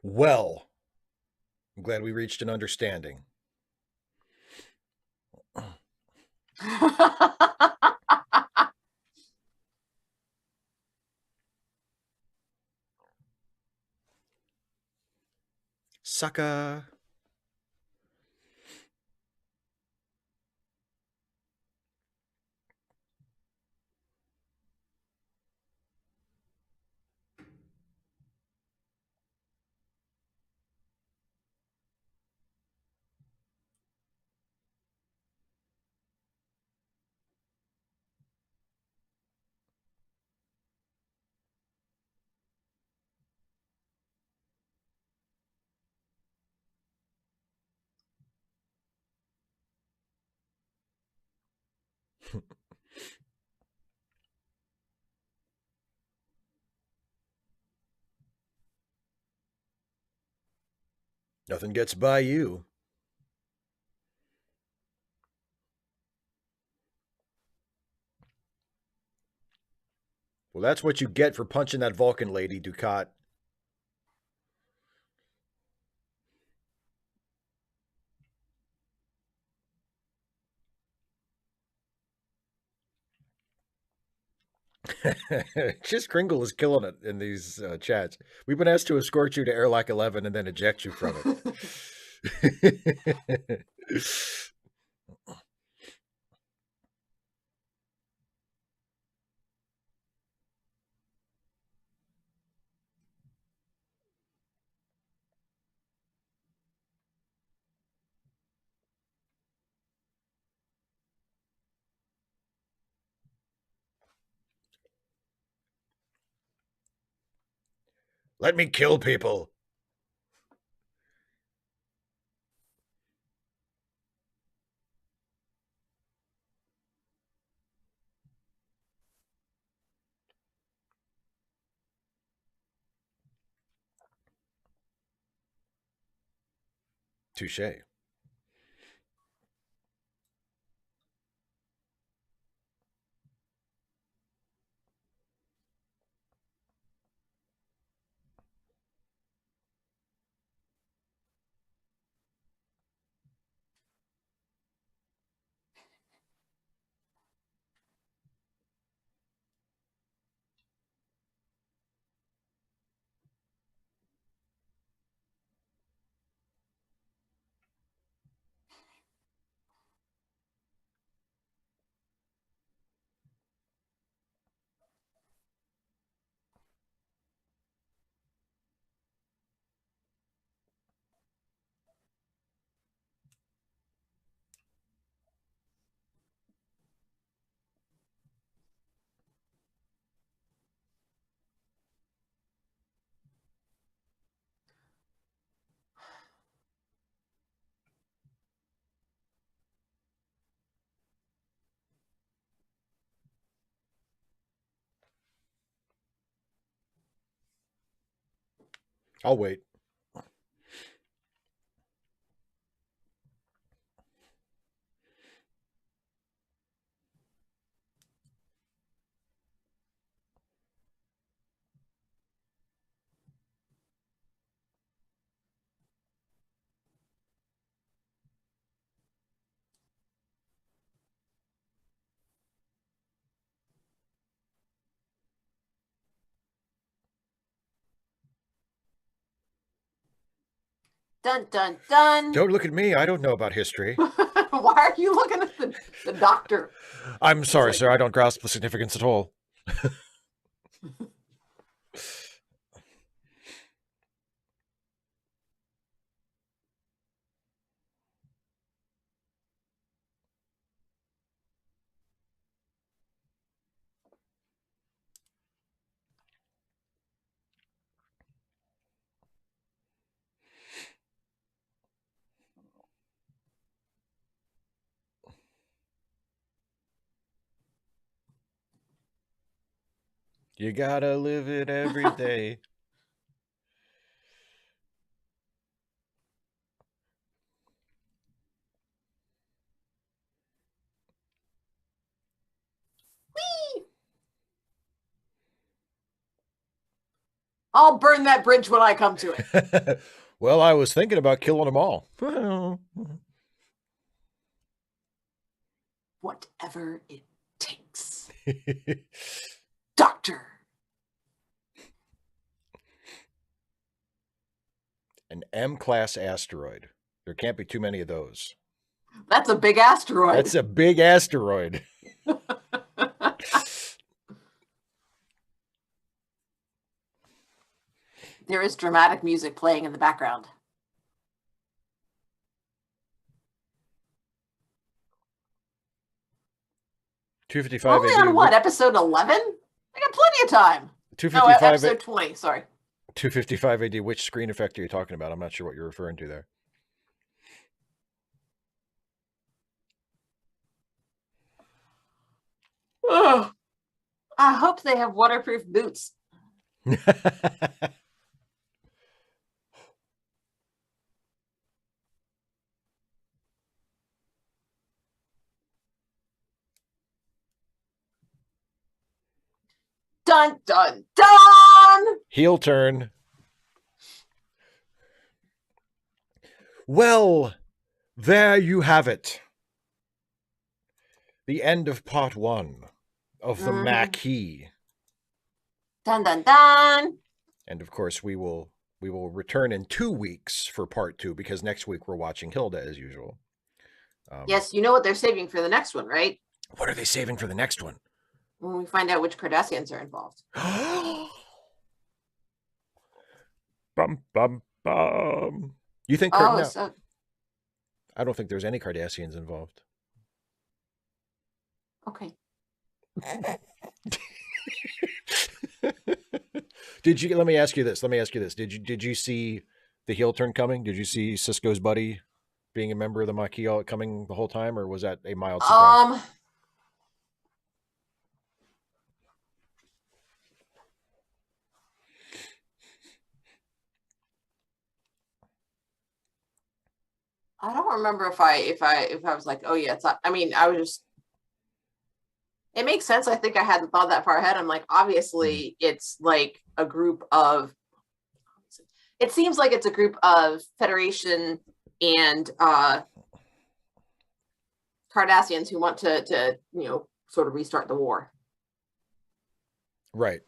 S1: Well, I'm glad we reached an understanding. Sucker. Nothing gets by you. Well, that's what you get for punching that Vulcan lady, Ducat. Just Kringle is killing it in these chats. We've been asked to escort you to Airlock 11 and then eject you from it. Let me kill people. Touche. I'll wait.
S2: Dun dun dun.
S1: Don't look at me. I don't know about history.
S2: Why are you looking at the doctor?
S1: I'm sorry,
S2: like-
S1: sir. I don't grasp the significance at all. You gotta live it every day.
S2: Whee! I'll burn that bridge when I come to it.
S1: Well, I was thinking about killing them all.
S2: Whatever it takes. Doctor.
S1: An M-class asteroid. There can't be too many of those.
S2: That's a big asteroid.
S1: That's a big asteroid.
S2: There is dramatic music playing in the background. Only on what, episode 11? I got plenty of time.
S1: 255
S2: episode 20, sorry.
S1: 255 AD. Which screen effect are you talking about? I'm not sure what you're referring to there.
S2: Ugh. I hope they have waterproof boots. Dun, dun, dun!
S1: Heel turn. Well, there you have it. The end of part 1 of the Maquis.
S2: Dun, dun, dun!
S1: And of course, we will return in 2 weeks for part 2 because next week we're watching Hilda as usual.
S2: Yes, you know what they're saving for the next one, right?
S1: What are they saving for the next one?
S2: When we find out which Cardassians are involved.
S1: Bum, bum, bum. You think? No,
S2: so
S1: I don't think there's any Cardassians involved.
S2: Okay.
S1: Did you? Let me ask you this. Did you see the heel turn coming? Did you see Sisko's buddy being a member of the Maquis coming the whole time, or was that a mild surprise?
S2: I don't remember if I was like, oh yeah, it's not. I mean, I was just. It makes sense. I think I hadn't thought that far ahead. I'm like,
S1: Mhm.
S2: obviously, it's like a group of. It seems like it's a group of Federation and Cardassians who want to sort of restart the war.
S1: Right.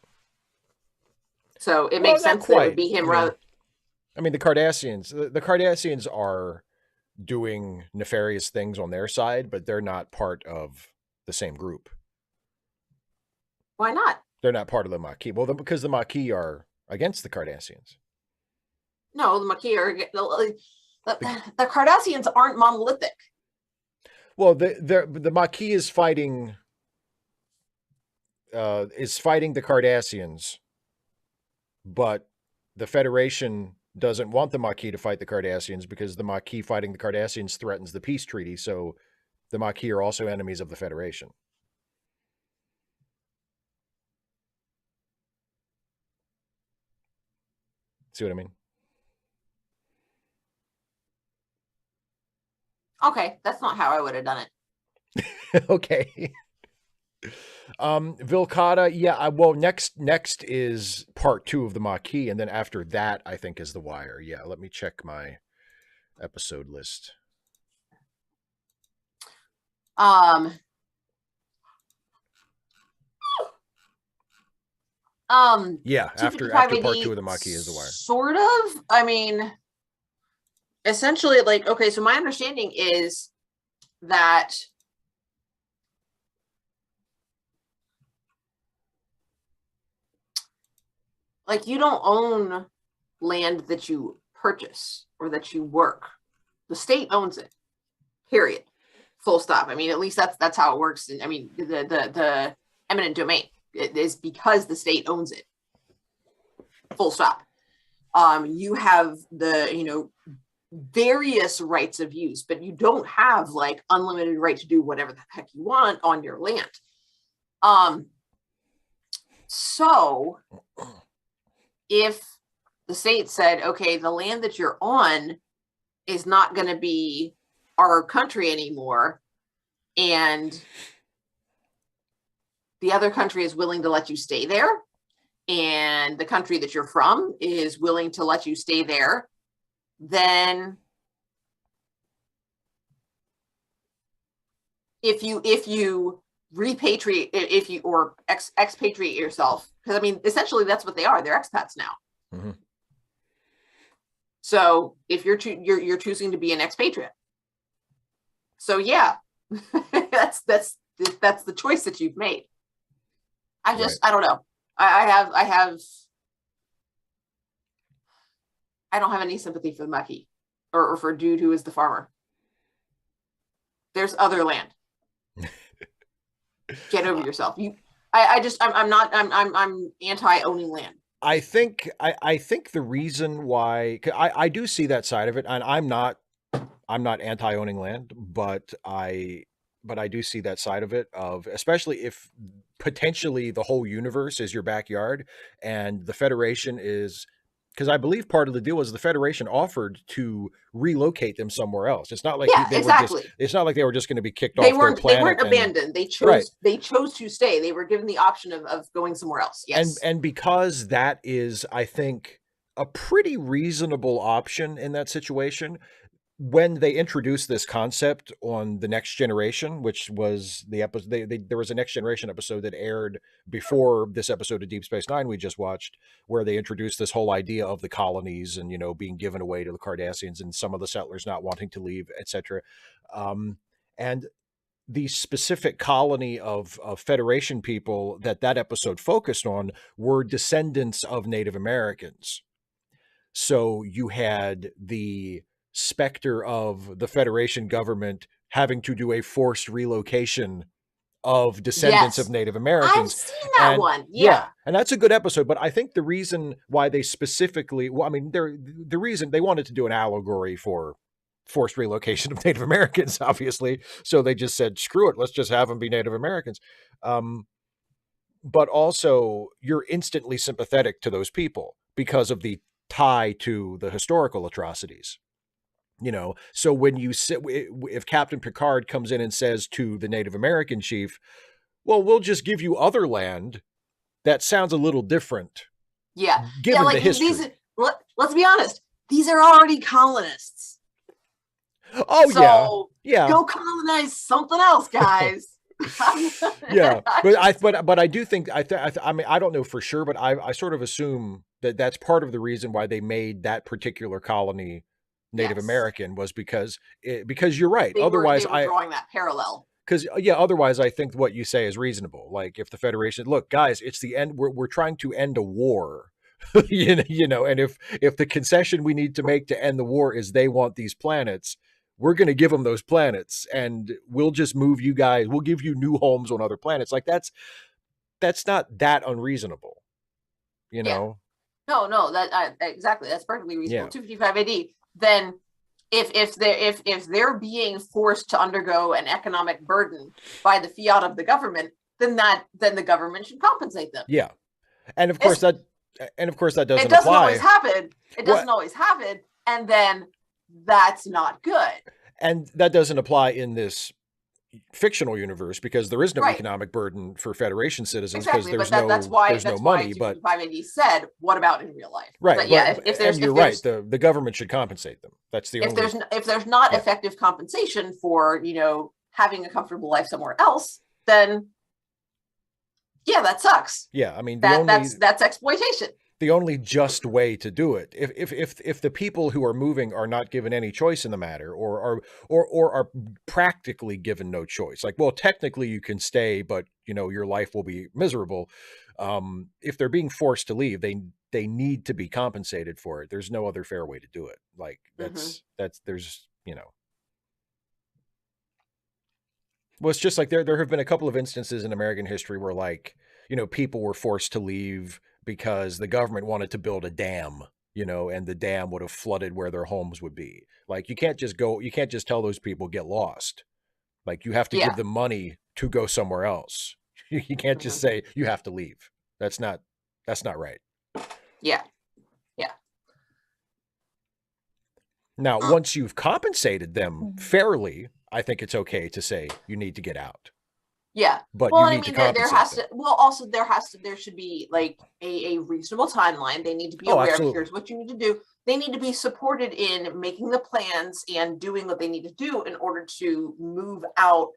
S2: So it
S1: Well,
S2: makes
S1: not
S2: sense that it would
S1: quite.
S2: be
S1: I
S2: him
S1: mean,
S2: rather.
S1: the Cardassians are doing nefarious things on their side, but they're not part of the same group.
S2: Why not?
S1: They're not part of the Maquis. Well, because the Maquis are against the Cardassians.
S2: No, the Maquis are
S1: The,
S2: the Cardassians aren't monolithic.
S1: well, the Maquis is fighting the Cardassians, but the Federation doesn't want the Maquis to fight the Cardassians because the Maquis fighting the Cardassians threatens the peace treaty. So the Maquis are also enemies of the Federation. See what I mean?
S2: Okay, that's not how I would have done it.
S1: Okay. Vilcata, yeah. Well, next is part 2 of the Maquis, and then after that, I think is the Wire. Yeah, let me check my episode list.
S2: Um,
S1: Yeah, after
S2: 255
S1: part 2
S2: AD,
S1: of the Maquis is the Wire.
S2: sort of. I mean, essentially, like, okay, so my understanding is that like you don't own land that you purchase or that you work. The state owns it. Period. Full stop. I mean, at least that's how it works. I mean, the eminent domain it is because the state owns it. Full stop. You have the various rights of use, but you don't have like unlimited right to do whatever the heck you want on your land. So if the state said, okay, the land that you're on is not going to be our country anymore, and the other country is willing to let you stay there, and the country that you're from is willing to let you stay there, then if you repatriate, if you or expatriate yourself, because I mean essentially that's what they are, they're expats now.
S1: Mm-hmm.
S2: So if you're choosing to be an expatriate, so yeah, that's the choice that you've made.
S1: Right.
S2: I don't know. I don't have any sympathy for the Maquis or for dude who is the farmer. There's other land. Get over yourself. I'm not I'm anti owning land.
S1: I think the reason why I do see that side of it, and I'm not anti owning land, but I do see that side of it, of especially if potentially the whole universe is your backyard and the Federation is, because I believe part of the deal was the Federation offered to relocate them somewhere else. It's not like
S2: Yeah, exactly.
S1: it's not like they were just going to be kicked
S2: They
S1: off their
S2: weren't they
S1: planet
S2: weren't
S1: and
S2: abandoned.
S1: right.
S2: They chose to stay. They were given the option of going somewhere else. Yes.
S1: And because that is, I think, a pretty reasonable option in that situation, when they introduced this concept on the Next Generation, which was the episode, there was a Next Generation episode that aired before this episode of Deep Space Nine we just watched, where they introduced this whole idea of the colonies and being given away to the Cardassians and some of the settlers not wanting to leave, etc. And the specific colony of Federation people that episode focused on were descendants of Native Americans. So you had the specter of the Federation government having to do a forced relocation of descendants of
S2: Yes.
S1: Native
S2: I've
S1: Americans.
S2: seen that
S1: And
S2: one.
S1: yeah,
S2: Yeah.
S1: and that's a good episode. But I think the reason why they specifically, well, I mean, the reason they wanted to do an allegory for forced relocation of Native Americans, obviously. So they just said, screw it, let's just have them be Native Americans. Um, but also, you're instantly sympathetic to those people because of the tie to the historical atrocities. So when you sit, if Captain Picard comes in and says to the Native American chief, well, we'll just give you other land, that sounds a little different
S2: Yeah.
S1: given the
S2: Like
S1: history.
S2: let's be honest, these are already colonists.
S1: Oh,
S2: so
S1: yeah.
S2: Go colonize something else, guys.
S1: Yeah, but I do think I mean, I don't know for sure, but I sort of assume that that's part of the reason why they made that particular colony Native
S2: Yes.
S1: American, was because you're right.
S2: They
S1: Otherwise,
S2: were drawing that parallel.
S1: Because otherwise I think what you say is reasonable. Like, if the Federation, look, guys, it's the end. We're trying to end a war, and if the concession we need to make to end the war is they want these planets, we're going to give them those planets, and we'll just move you guys. We'll give you new homes on other planets. Like, that's not that unreasonable,
S2: No, that exactly, that's perfectly reasonable.
S1: Yeah.
S2: 255 AD. Then if they're being forced to undergo an economic burden by the fiat of the government, then the government should compensate them.
S1: Yeah. And of course that doesn't
S2: it doesn't
S1: apply.
S2: always happen. It doesn't always happen. And then that's not good.
S1: And that doesn't apply in this fictional universe, because there is no economic burden for Federation citizens, because there's
S2: that's why
S1: no money. But
S2: 255 AD said, what about in real life?
S1: Right.
S2: But yeah, if there's,
S1: you're right, the government should compensate them. That's the only.
S2: If there's not effective compensation for having a comfortable life somewhere else, then yeah, that sucks.
S1: Yeah, I mean,
S2: that's exploitation.
S1: The only just way to do it, if the people who are moving are not given any choice in the matter, or are practically given no choice, like, well, technically you can stay, but your life will be miserable. If they're being forced to leave, they need to be compensated for it. There's no other fair way to do it. Like, there's well, it's just like there have been a couple of instances in American history where, like, people were forced to leave because the government wanted to build a dam, and the dam would have flooded where their homes would be. Like, you can't just tell those people get lost. Like, you have to give them money to go somewhere else. You can't just say you have to leave. That's not right.
S2: Yeah.
S1: Now, once you've compensated them fairly, I think it's okay to say you need to get out.
S2: Yeah.
S1: But you need to compensate them.
S2: There should be like a reasonable timeline. They need to be aware of, here's what you need to do. They need to be supported in making the plans and doing what they need to do in order to move out,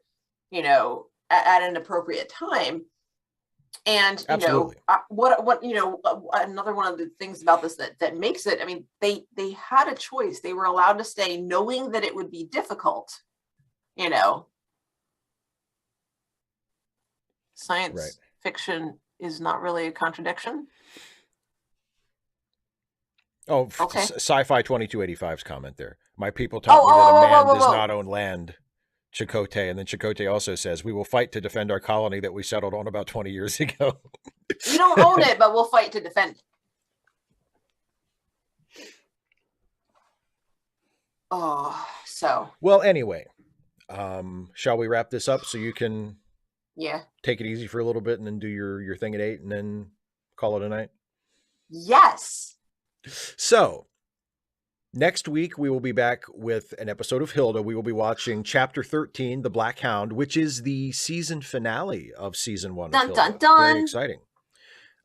S2: at an appropriate time. And what another one of the things about this that makes it, I mean, they had a choice. They were allowed to stay, knowing that it would be difficult. Science fiction is not really a contradiction.
S1: Oh, okay. Sci-fi 2285's comment there. My people taught me that a man does not own land. Chakotay, and then Chakotay also says, we will fight to defend our colony that we settled on about 20 years ago.
S2: We don't own it, but we'll fight to defend it. Oh, so.
S1: Well, anyway, shall we wrap this up so you can take it easy for a little bit and then do your thing at 8 and then call it a night?
S2: Yes.
S1: So, next week, we will be back with an episode of Hilda. We will be watching Chapter 13, The Black Hound, which is the season finale of Season 1 of Hilda.
S2: Dun, dun.
S1: Very exciting.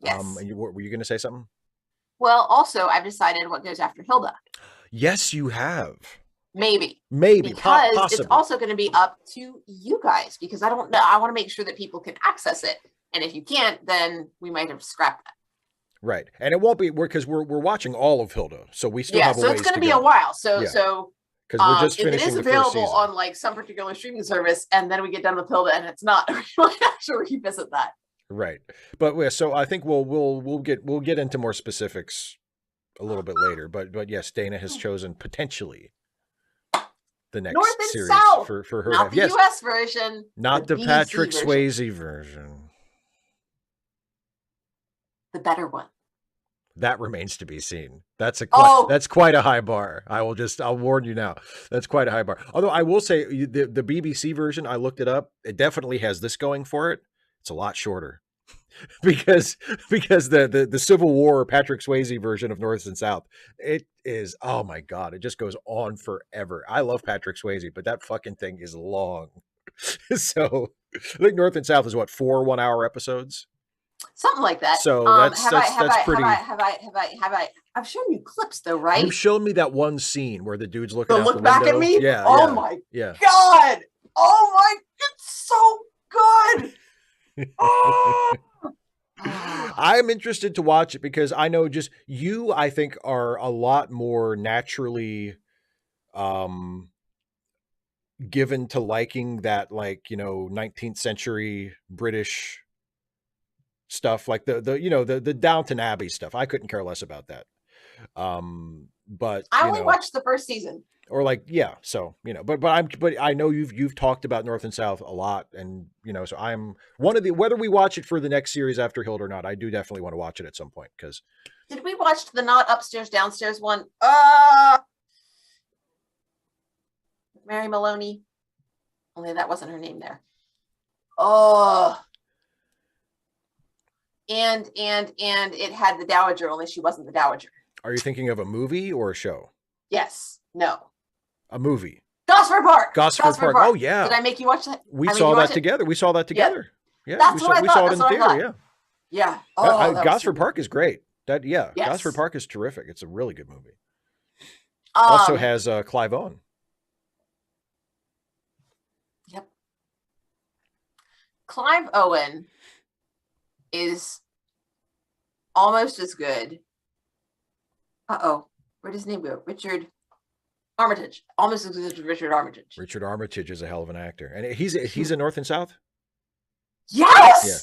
S1: Yes. And were you going to say something?
S2: Well, also, I've decided what goes after Hilda.
S1: Yes, you have.
S2: Maybe.
S1: Because
S2: it's also going to be up to you guys, because I don't know. I want to make sure that people can access it. And if you can't, then we might have to scrap that.
S1: Right. And it won't be, because we're watching all of Hilda. So we still have a ways to go.
S2: So it's going to be a while. So
S1: because we're just finishing
S2: if it is available on like some particular streaming service, and then we get done with Hilda and it's not, we might have to revisit that.
S1: Right. But so I think we'll get into more specifics a little bit later. But yes, Dana has chosen potentially the next
S2: North and
S1: series
S2: South,
S1: for her.
S2: Not the US version.
S1: Not the Patrick Swayze version.
S2: The better one.
S1: That remains to be seen. That's quite a high bar. I'll warn you now. That's quite a high bar. Although I will say the BBC version, I looked it up. It definitely has this going for it. It's a lot shorter. because the Civil War Patrick Swayze version of North and South, it is, oh my god, it just goes on forever. I love Patrick Swayze, but that fucking thing is long. So I think North and South is what, 4 1-hour episodes?
S2: Something like that.
S1: So that's pretty.
S2: I've shown you clips though,
S1: You've
S2: right?
S1: shown me that one scene where the dude's looking out
S2: Look
S1: the
S2: back
S1: window.
S2: at me.
S1: Yeah.
S2: Oh
S1: yeah,
S2: my
S1: yeah.
S2: god. Oh my, it's so good. Oh.
S1: I'm interested to watch it because I know just you, I think, are a lot more naturally given to liking that, like, 19th century British stuff, like the Downton Abbey stuff. I couldn't care less about that. But
S2: I only watched the first season.
S1: Or like, yeah, so but I know you've talked about North and South a lot, and so I'm one of the, whether we watch it for the next series after Hild or not, I do definitely want to watch it at some point. Because
S2: did we watch the not upstairs downstairs one? Mary Maloney. Only that wasn't her name there. Oh. And it had the Dowager, only she wasn't the Dowager.
S1: Are you thinking of a movie or a show?
S2: Yes. No.
S1: A movie.
S2: Gosford Park.
S1: Gosford Park. Oh yeah.
S2: Did I make you watch that?
S1: We saw that together. We saw that together. Yeah.
S2: That's what I thought.
S1: We saw it in the theater. Yeah.
S2: Yeah. Oh,
S1: Gosford Park is great.
S2: Yes.
S1: Gosford Park is terrific. It's a really good movie. Also has Clive Owen.
S2: Yep. Clive Owen is almost as good. Where does his name go? Richard Armitage. Almost as good as Richard Armitage.
S1: Richard Armitage is a hell of an actor. And he's in North and South?
S2: Yes! Yeah.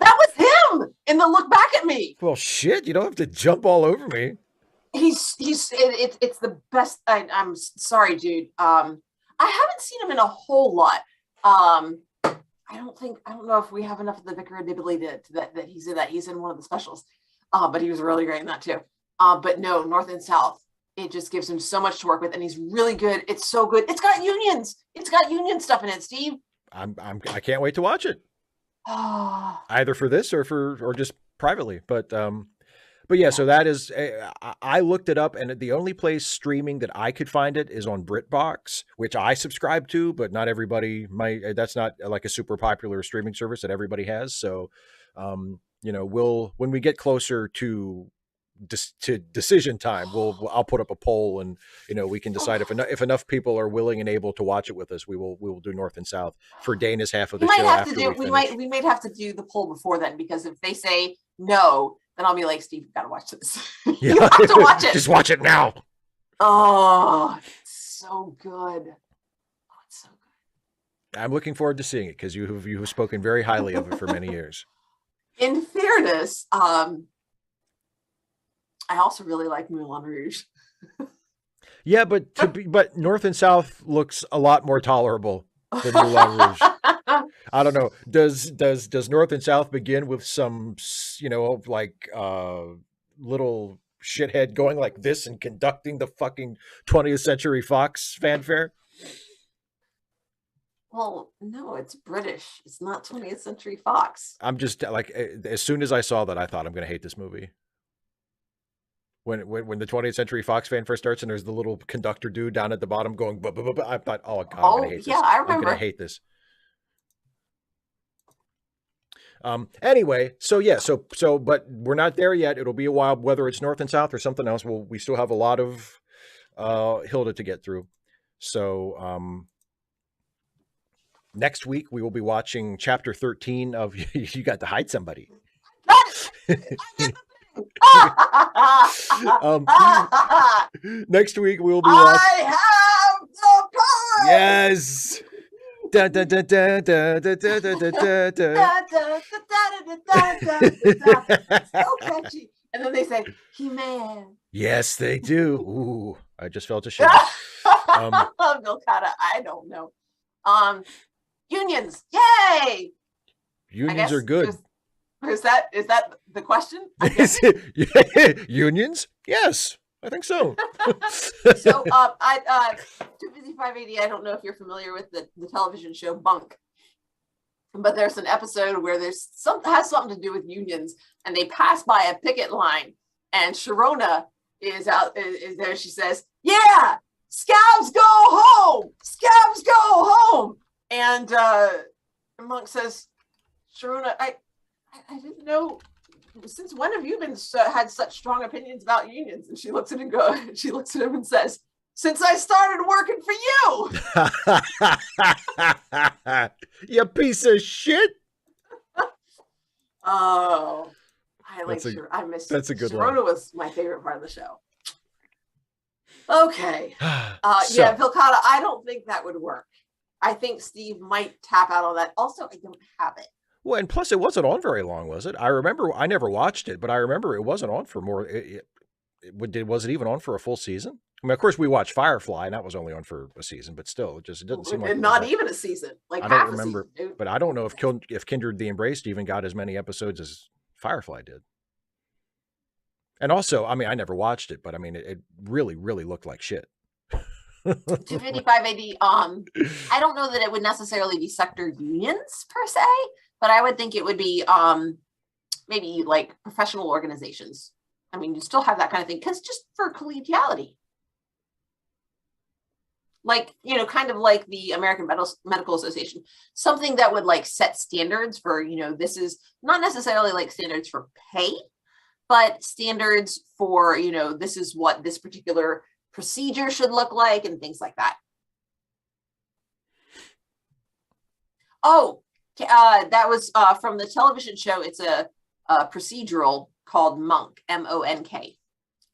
S2: That was him in the Look Back at Me.
S1: Well, shit, you don't have to jump all over me.
S2: It's the best. I'm sorry, dude. I haven't seen him in a whole lot. I don't know if we have enough of the Vicar of Dibley that he's in that. He's in one of the specials. But he was really great in that too. But no, North and South, it just gives him so much to work with, and he's really good. It's so good. It's got unions. It's got union stuff in it, Steve.
S1: I can't wait to watch it. Either for this or just privately. But yeah, so that is, I looked it up, and the only place streaming that I could find it is on BritBox, which I subscribe to, but not everybody might. That's not like a super popular streaming service that everybody has. So, when we get closer to decision time, I'll put up a poll, and we can decide if enough people are willing and able to watch it with us, we will do North and South for Dana's half of the show.
S2: We might have to do the poll before then, because if they say no, then I'll be like, Steve, you've got to watch this. You have to watch it.
S1: Just watch it now.
S2: Oh, it's so good. Oh, it's so good.
S1: I'm looking forward to seeing it because you have spoken very highly of it for many years.
S2: In fairness, I also really like Moulin Rouge.
S1: Yeah, but North and South looks a lot more tolerable than Moulin Rouge. I don't know. Does North and South begin with some, little shithead going like this and conducting the fucking 20th Century Fox fanfare?
S2: Well, no, it's British. It's not 20th Century Fox.
S1: I'm just like, as soon as I saw that, I thought I'm going to hate this movie. When the 20th Century Fox fan first starts and there's the little conductor dude down at the bottom going, I thought, oh God, I'm gonna hate this.
S2: Yeah, I remember.
S1: I'm gonna hate this. Anyway, but we're not there yet. It'll be a while, whether it's North and South or something else. We still have a lot of Hilda to get through. So next week we will be watching chapter 13 of You Got to Hide Somebody. Next week we'll be watching.
S2: I have the power.
S1: Yes. Da, da, da, da, da, da, da, da, da.
S2: So catchy. And then they say, He-Man.
S1: Yes, they do. Ooh, I just felt ashamed.
S2: Milcata, I don't know. Unions, yay!
S1: Unions are good.
S2: Is that the question?
S1: Unions? Yes, I think so.
S2: So, 25580, I don't know if you're familiar with the television show Bunk. but there's an episode where there's has something to do with unions, and they pass by a picket line, and Sharona is there. She says, "Yeah, scabs go home, scabs go home," and Monk says, "Sharona, I didn't know. Since when have you been had such strong opinions about unions?" And she looks at him and says, "Since I started working for you."
S1: You piece of shit.
S2: Oh, I miss.
S1: That's a good
S2: Sharona
S1: line.
S2: was my favorite part of the show. Okay.
S1: So,
S2: yeah, Vilcata, I don't think that would work. I think Steve might tap out on that. Also, I don't have it.
S1: well, and plus it wasn't on very long, was it? I remember, I never watched it, but I remember it wasn't on for more. Was it even on for a full season? I mean, of course, we watched Firefly, and that was only on for a season, but still, it doesn't seem like
S2: not even a season. Like
S1: I
S2: half
S1: don't remember,
S2: a season, dude.
S1: but I don't know if Kindred the Embraced even got as many episodes as Firefly did. And also, I mean, I never watched it, but I mean, it really, really looked like shit.
S2: 255 AD. I don't know that it would necessarily be sector unions per se, but I would think it would be maybe like professional organizations. I mean, you still have that kind of thing because just for collegiality. Like, you know, kind of like the American Medical Association, something that would like set standards for, you know, this is not necessarily like standards for pay, but standards for, you know, this is what this particular procedure should look like and things like that. Oh, that was from the television show. It's a procedural called Monk, M-O-N-K.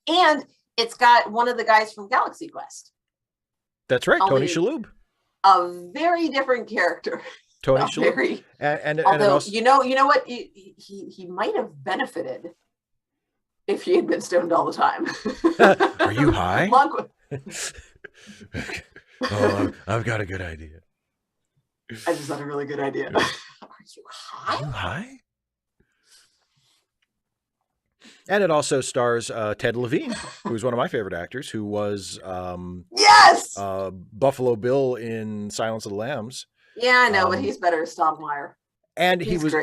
S2: And it's got one of the guys from Galaxy Quest.
S1: That's right, Tony Shalhoub.
S2: A very different character.
S1: Tony Shalhoub.
S2: Although, also, you know what? He might have benefited if he had been stoned all the time.
S1: Are you high? Oh, I've got a good idea.
S2: I just had a really good idea. Are you high?
S1: Are you high? And it also stars Ted Levine, who's one of my favorite actors, who was
S2: yes,
S1: Buffalo Bill in Silence of the Lambs.
S2: Yeah, I know, but he's better as Stonemeyer.
S1: And he was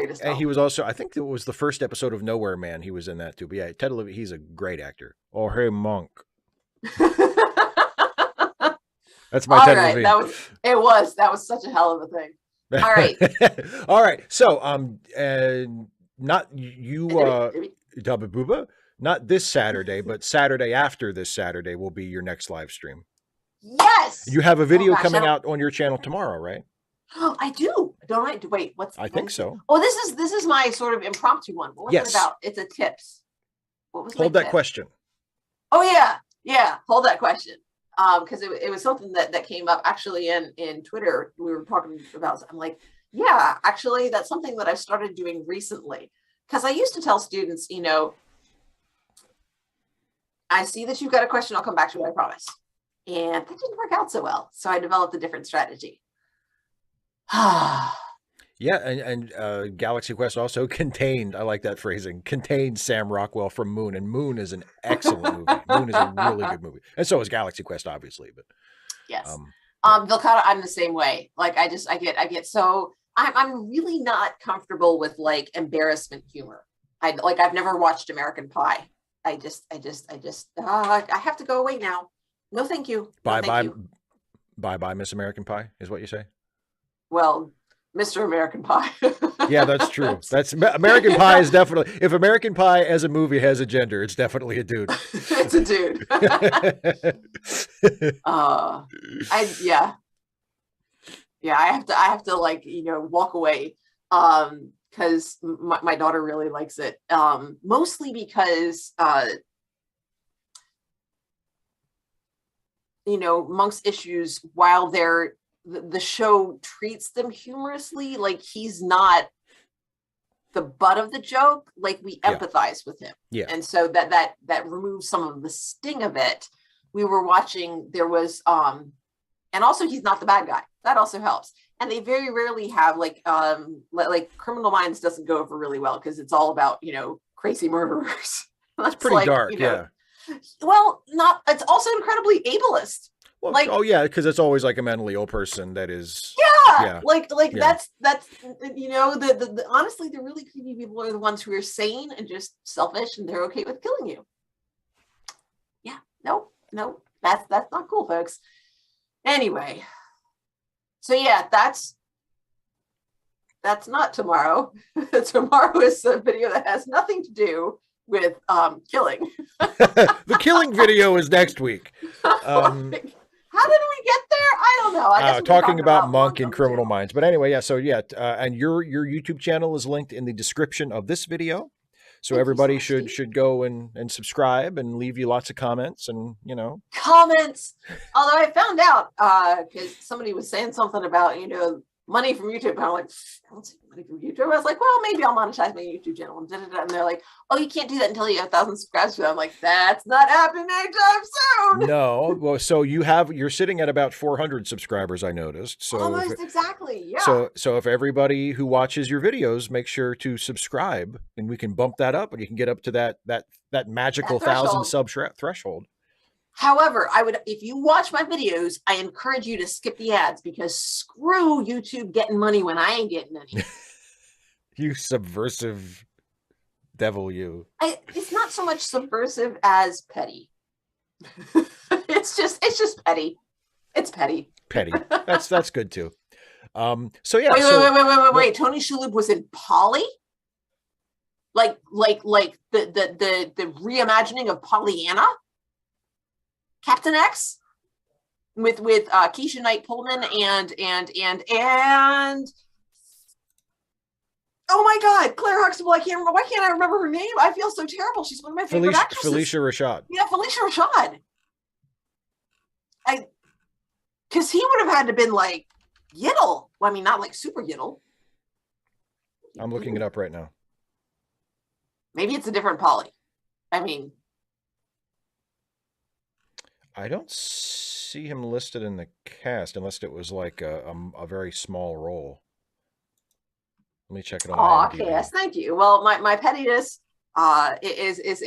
S1: also, I think it was the first episode of Nowhere Man. He was in that too. But yeah, Ted Levine, he's a great actor. Oh, hey, Monk. That's my Ted Levine.
S2: That was such a hell of a thing. All right.
S1: All right. So, not you, Dubba Booba, not this Saturday, but Saturday after this Saturday will be your next live stream.
S2: Yes.
S1: You have a video coming out on your channel tomorrow, right?
S2: Oh, I do. Don't I? Wait,
S1: I think so.
S2: Oh, this is my sort of impromptu one. What was it about? It's a tips. What was
S1: Hold that question.
S2: Oh yeah. Hold that question. Because it was something that came up actually in Twitter. We were talking about. I'm like, yeah, actually, that's something that I've started doing recently. Because I used to tell students, you know, I see that you've got a question. I'll come back to it. I promise. And that didn't work out so well. So I developed a different strategy.
S1: Yeah, and Galaxy Quest also contained, I like that phrasing, contained Sam Rockwell from Moon, and Moon is an excellent movie. Moon is a really good movie. And so is Galaxy Quest, obviously, but
S2: yes. Vilcata, I'm the same way. Like I get so I'm really not comfortable with like embarrassment humor. I've never watched American Pie. I have to go away now. No, thank you.
S1: Bye, Miss American Pie is what you say.
S2: Well, Mr. American Pie.
S1: Yeah, that's true. That's American Pie is definitely, if American Pie as a movie has a gender, it's definitely a dude.
S2: It's a dude. I have to like, you know, walk away because my daughter really likes it. Mostly because you know, Monk's issues, while the show treats them humorously, like he's not the butt of the joke, like we empathize with him.
S1: Yeah.
S2: And so that removes some of the sting of it. We were watching, there was and also he's not the bad guy. That also helps. And they very rarely have like Criminal Minds doesn't go over really well because it's all about, you know, crazy murderers.
S1: That's pretty dark,
S2: you know, well, it's also incredibly ableist.
S1: Well,
S2: Like,
S1: oh yeah, because it's always like a mentally ill person that is.
S2: yeah,
S1: Yeah.
S2: like
S1: Yeah.
S2: that's the honestly, the really creepy people are the ones who are sane and just selfish, and they're okay with killing you. Yeah, no, that's not cool, folks. Anyway, so yeah, that's not tomorrow. Tomorrow is a video that has nothing to do with killing.
S1: The killing video is next week.
S2: How did we get there? I don't know. I guess
S1: Talking about Monk
S2: Monk
S1: and Criminal Minds. But anyway, yeah. So yeah, and your YouTube channel is linked in the description of this video. So
S2: Thank
S1: everybody
S2: you so much,
S1: should go and subscribe and leave you lots of comments and
S2: comments. Although I found out because somebody was saying something about money from YouTube, and I'm like, I don't see money from YouTube. I was like, well, maybe I'll monetize my YouTube channel, and they're like, oh, you can't do that until you have 1,000 subscribers. I'm like, that's not happening anytime soon.
S1: No, well, so you're sitting at about 400 subscribers, I noticed. So
S2: almost exactly, yeah.
S1: So if everybody who watches your videos make sure to subscribe, and we can bump that up, and you can get up to that magical 1,000 sub threshold.
S2: However, if you watch my videos, I encourage you to skip the ads, because screw YouTube getting money when I ain't getting any.
S1: You subversive devil, you.
S2: It's not so much subversive as petty. It's just petty. It's petty.
S1: Petty. That's good too. So yeah.
S2: Wait. Tony Shalhoub was in Polly? Like the reimagining of Pollyanna? Captain X? With Keisha Knight Pullman and oh my God, Claire Huxtable. Why can't I remember her name? I feel so terrible. She's one of my favorite actresses.
S1: Felicia Rashad.
S2: Yeah, Felicia Rashad. Because he would have had to been like Yiddle. Well, I mean, not like super Yiddle.
S1: I'm looking it up right now.
S2: Maybe it's a different Polly. I mean,
S1: I don't see him listed in the cast unless it was like a very small role. Let me check it on IMDb.
S2: Okay, yes, thank you. Well, my pettiness is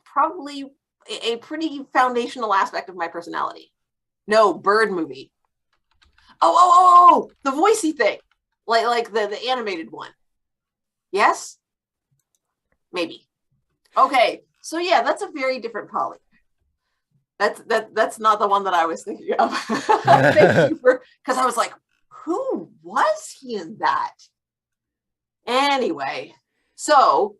S2: probably a pretty foundational aspect of my personality. No, Bird movie. Oh, the voicey thing, like the animated one. Yes, maybe. Okay, so yeah, that's a very different Polly. That's not the one that I was thinking of. Thank you because I was like, who was he in that? Anyway, so,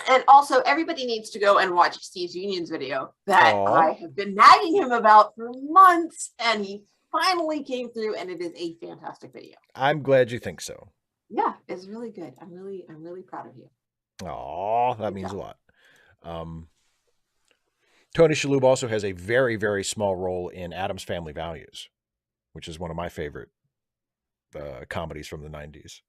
S2: and also everybody needs to go and watch Steve's Unions video that I have been nagging him about for months, and he finally came through, and it is a fantastic video.
S1: I'm glad you think so.
S2: Yeah, it's really good. I'm really proud of you.
S1: Oh, that means a lot. Tony Shalhoub also has a very, very small role in Addams Family Values, which is one of my favorite comedies from the 90s.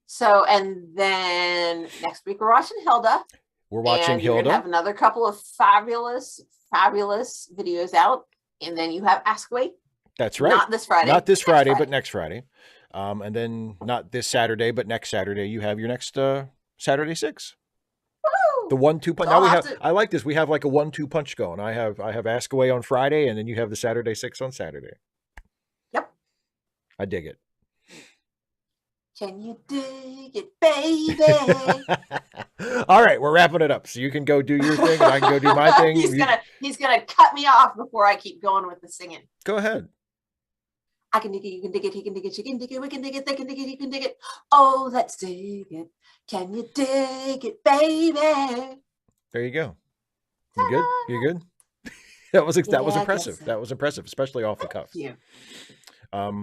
S2: So, and then next week we're watching Hilda.
S1: We're watching Hilda.
S2: We have another couple of fabulous videos out, and then you have Ask Away.
S1: That's right.
S2: Not this Friday.
S1: Not this Friday, but next Friday. And then not this Saturday, but next Saturday you have your next Saturday 6.
S2: Woo!
S1: The 1-2 punch.
S2: So
S1: now we have. I like this. We have like a 1-2 punch going. I have Ask Away on Friday, and then you have the Saturday 6 on Saturday.
S2: Yep.
S1: I dig it.
S2: Can you dig it, baby?
S1: All right, we're wrapping it up. So you can go do your thing, and I can go do my thing.
S2: He's gonna cut me off before I keep going with the singing.
S1: Go ahead.
S2: I can dig it, you can dig it, he can dig it, she can dig it, we can dig it, they can dig it, you can dig it. Oh, let's dig it. Can you dig it, baby?
S1: There you go. You good? You good? That was impressive. So. That was impressive, especially off the cuff.
S2: Thank you.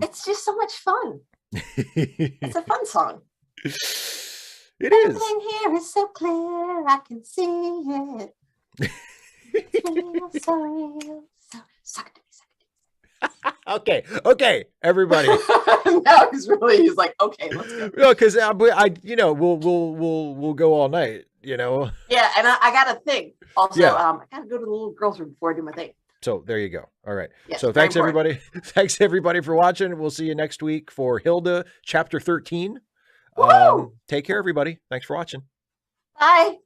S2: It's just so much fun. It's a fun song.
S1: It
S2: Everything is. Everything here is so clear, I can see it. It's so real. So suck it to me.
S1: Okay, everybody.
S2: Now he's like, okay, let's go.
S1: No, because we'll go all night.
S2: Yeah, and I got a thing. Also, I gotta go to the little girls' room before I do my thing.
S1: So there you go. All right.
S2: Yes,
S1: so thanks everybody. Thanks everybody for watching. We'll see you next week for Hilda chapter 13. Take care, everybody. Thanks for watching.
S2: Bye.